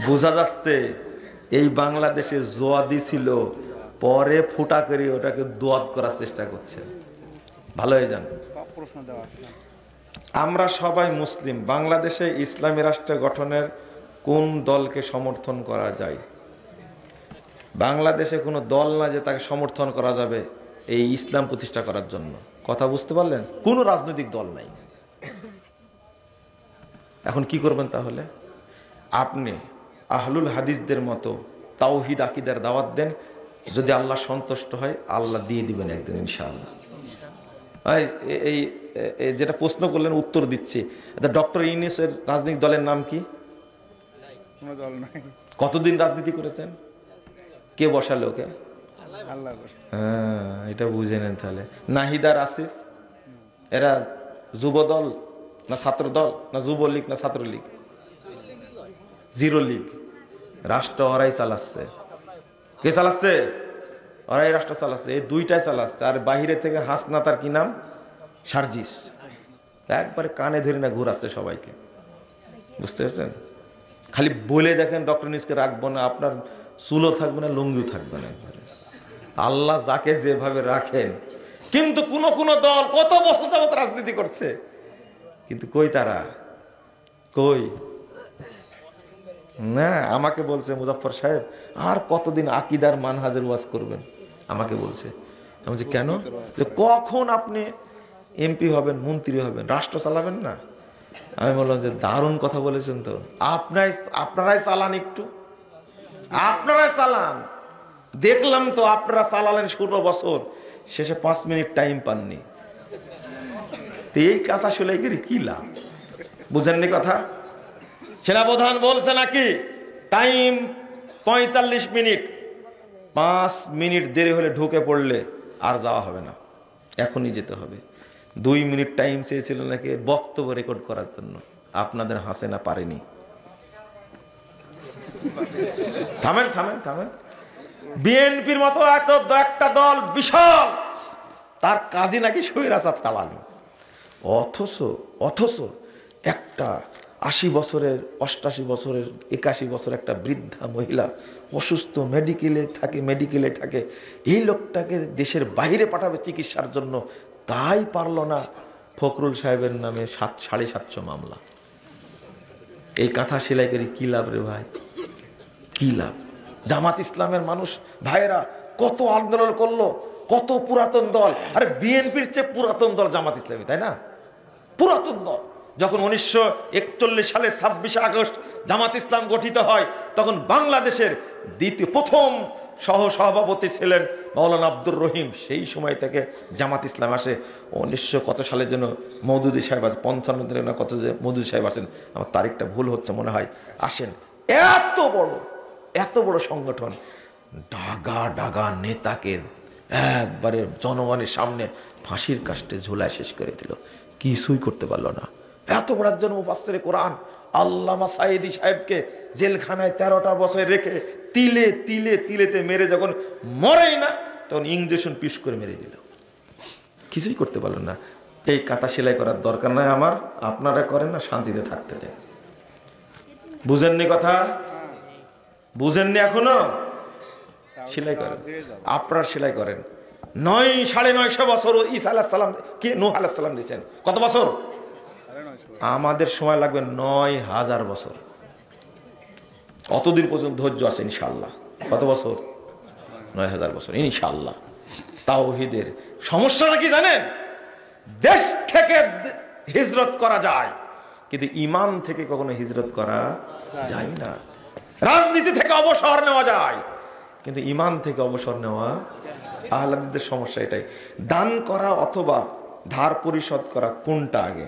বোঝা যাচ্ছে এই বাংলাদেশে জোয়াদি ছিল, পরে ফুটা করে ওটাকে দোয়াত করার চেষ্টা করছে। ভালো হয়ে যান। আমরা সবাই মুসলিম, বাংলাদেশে ইসলামী রাষ্ট্র গঠনের কোন দলকে সমর্থন করা যায়? বাংলাদেশে কোনো দল না যে তাকে সমর্থন করা যাবে এই ইসলাম প্রতিষ্ঠা করার জন্য। কথা বুঝতে পারলেন? কোন রাজনৈতিক দল নাই। এখন কি করবেন তাহলে? আপনি আহলুল হাদিসদের মতো তাওহীদ আকীদার দাওয়াত দেন, যদি আল্লাহ সন্তুষ্ট হয় আল্লাহ দিয়ে দিবেন একদিন ইনশাআল্লাহ। এই যেটা প্রশ্ন করলেন উত্তর দিচ্ছি। ডক্টর ইউনূসের রাজনৈতিক দলের নাম কি? কতদিন রাজনীতি করেছেন? কে বসালে ওকে? হ্যাঁ, এটা বুঝে নেন তাহলে। নাহিদার আসিফ এরা যুব দল না ছাত্র দল না যুবলীগ না ছাত্রলীগ? জিরো লীগ। রাষ্ট্র ওরাই চালাচ্ছে। কে চালাচ্ছে? ওরাই রাষ্ট্র চালাচ্ছে। এই দুইটাই চালাচ্ছে। আর বাহিরে থেকে হাসনা, তার কি নাম? সার্জিস। একবারে কানে ধরে না ঘুরাচ্ছে সবাইকে। বুঝতে পারছেন? খালি বলে দেখেন ডক্টর ইউনূসকে রাখবো না, আপনার চুলও থাকবে না, লুঙ্গিও থাকবে না। একবারে আল্লাহ যাকে যেভাবে রাখেন। কিন্তু কোন কোন দল কত বছর যাবত রাজনীতি করছে, কিন্তু কই তারা? কই না। আমাকে বলছে মুজাফফর সাহেব আর কতদিন আকীদার মানহাজের ওয়াজ করবেন, আমাকে বলছে। আমি বলছি কেন? কখন আপনি এমপি হবেন, মন্ত্রী হবেন, রাষ্ট্র চালাবেন না? আমি বললাম যে দারুণ কথা বলেছেন তো, আপনারাই চালান, একটু আপনারাই চালান। দেখলাম তো আপনারা চালালেন 16 বছর, শেষে 5 মিনিট টাইম পাননি। এই কথা শুনে কি লাভ? বুঝেননি কথা? সেনাপ্রধান বলছে নাকি টাইম 45 মিনিট, 5 মিনিট দেরি হলে ঢুকে পড়লে আর যাওয়া হবে না, এখনই যেতে হবে। 2 মিনিট টাইম চেয়েছিল নাকি বক্তব্য রেকর্ড করার জন্য। আপনাদের হাসিনা পারেনি। থামেন থামেন থামেন। বিএনপির মতো একটা দল বিশাল, তার কাজই নাকি স্বৈরাচার চালানো। অথচ একটা 80 বছরের 88 বছরের 81 বছরের একটা বৃদ্ধা মহিলা অসুস্থ, মেডিকেলে থাকে, এই লোকটাকে দেশের বাইরে পাঠাবে চিকিৎসার জন্য, তাই পারলো না। ফখরুল সাহেবের নামে 750 মামলা। এই কাঁথা সেলাই করে কি লাভ রে ভাই? কি লাভ? জামাত ইসলামের মানুষ ভাইয়েরা কত আন্দোলন করলো, কত পুরাতন দল। আরে বিএনপির চেয়ে পুরাতন দল জামাত ইসলামী, তাই না? পুরাতন দল। যখন 1941 সালের 26 আগস্ট জামাত ইসলাম গঠিত হয়, তখন বাংলাদেশের প্রথম সহসভাপতি ছিলেন মাওলানা আব্দুর রহিম। সেই সময় থেকে জামাত ইসলাম আসে। 1900 কত সালে যেন মওদুদী সাহেব, 55 দিনে না কত যে মওদুদী সাহেব আসেন, আমার তারিখটা ভুল হচ্ছে মনে হয়, আসেন। এত বড় সংগঠন, ডাগা নেতাকে একবারে জনগণের সামনে ফাঁসির কাস্টে ঝুলায় শেষ করে দিল, কিছুই করতে পারলো না। এত বড় একজন মুফাসসিরে কোরআন আল্লামা সাঈদী সাহেবকে জেলখানায় 13টা বছর রেখে তিলেতে মেরে যখন মরেই না, তখন ইঞ্জেকশন পিস করে মেরে দিল, কিছুই করতে পারলো না। এই কাঁথা সেলাই করার দরকার নাই আমার, আপনারা করেন না, শান্তিতে থাকতে দেন। বুঝেননি কথা? বুঝেননি এখনো? সেলাই করেন, আপনারা সেলাই করেন। 9,950 বছর ঈসা আলাইহিস সালাম কি নূহ আলাইহিস সালাম দিয়েছেন, কত বছর? আমাদের সময় লাগবে 9,000 বছর। অতদিন পর্যন্ত ধৈর্য আছে ইনশাআল্লাহ। কত বছর? 9,000 বছর ইনশাআল্লাহ। তাওহীদের সমস্যাটা কি জানেন? দেশ থেকে হিজরত করা যায়, কিন্তু ঈমান থেকে কখনো হিজরত করা যায় না। রাজনীতি থেকে অবসর নেওয়া যায়, কিন্তু ঈমান থেকে অবসর নেওয়া আহলে হাদিসদের সমস্যা এটাই। দান করা অথবা ধার পরিশোধ করা, কোনটা আগে?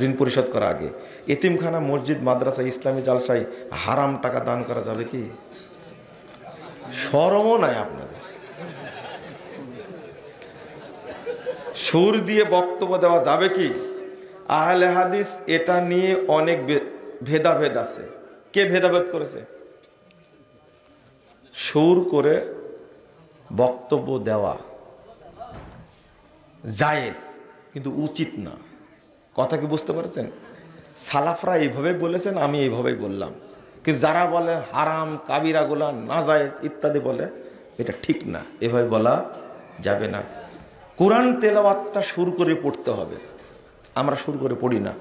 ঋণ পরিশোধ করা আগে। এতিমখানা, মসজিদ, মাদ্রাসা, ইসলামী জালসায় হারাম টাকা দান করা যাবে কি? শরমও নাই আপনাদের। সুর দিয়ে বক্তব্য দেওয়া যাবে কি? আহলে হাদিস এটা নিয়ে অনেক ভেদাভেদ আছে। কে ভেদাভেদ করেছে? সুর করে বক্তব্য দেওয়া জায়েজ, কিন্তু উচিত না। কথা কি বুঝতে পারছেন? সালাফরা এইভাবে বলেছেন, আমি এইভাবেই বললাম, কিন্তু যারা বলে হারাম, কাবিরা গুলা, নাজায়েজ ইত্যাদি বলে, এটা ঠিক না, এভাবে বলা যাবে না। কোরআন তেলাওয়াতটা সুর করে পড়তে হবে, আমরা সুর করে পড়ি না।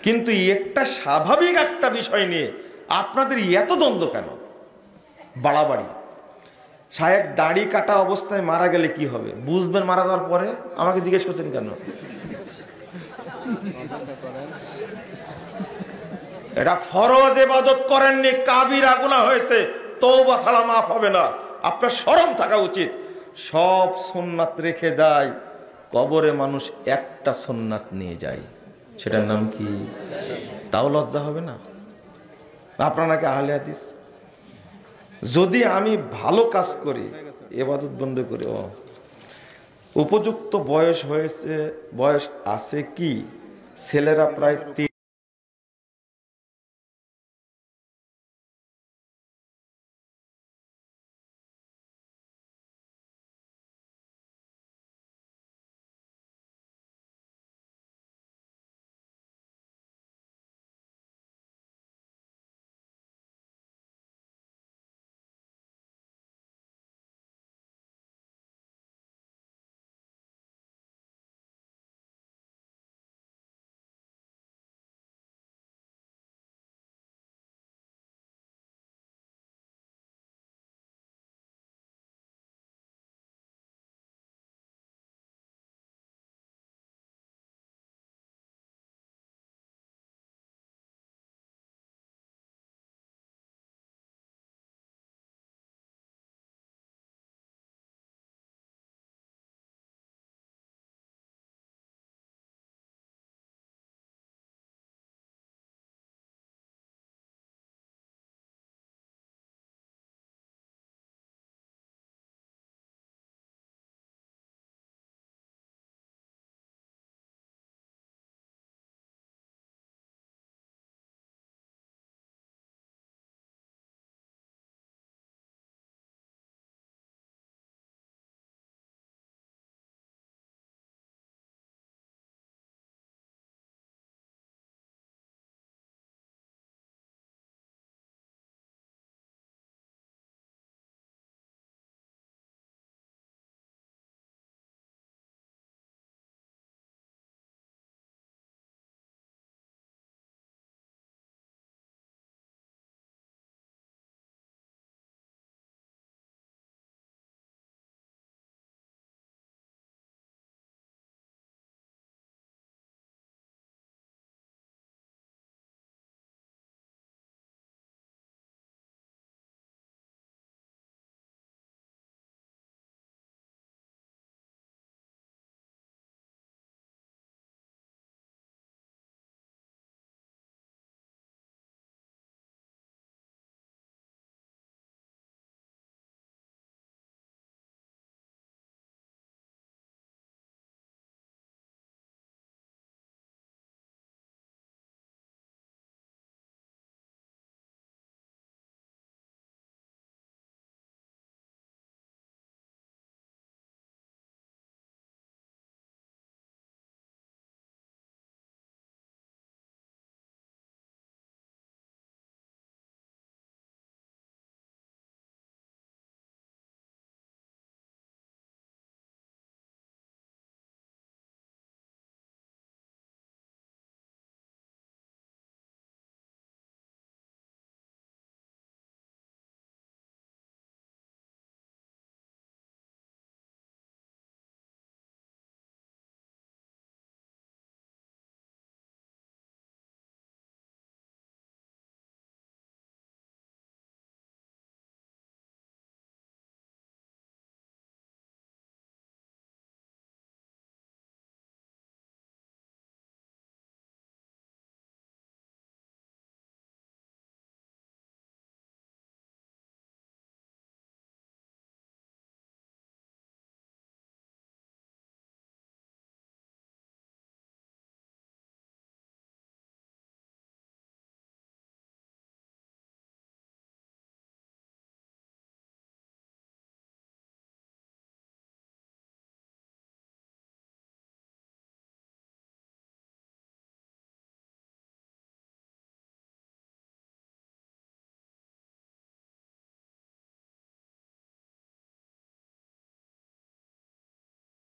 কিন্তু একটা স্বাভাবিক একটা বিষয় নিয়ে আপনাদের এত দ্বন্দ্ব কেন? বাড়াবাড়ি। সাহেব দাড়ি কাটা অবস্থায় মারা গেলে কি হবে বুঝবেন মারা যাওয়ার পরে? আমাকে জিজ্ঞেস করছেন কেন? এটা ফরজ ইবাদত করেননি, কাবিরা গুনাহ হয়েছে, তওবা ছাড়া মাফ হবে না। আপনার শরম থাকা উচিত। সব সুন্নাত রেখে যায়, কবরে মানুষ একটা সুন্নাত নিয়ে যায়, সেটার নাম কি? তাও লজ্জা হবে না? আপনারা নাকি আহলে হাদিস। যদি আমি ভালো কাজ করি, ইবাদত বন্ধ করি, উপযুক্ত বয়স হয়েছে, বয়স আছে কি? ছেলেরা প্রায়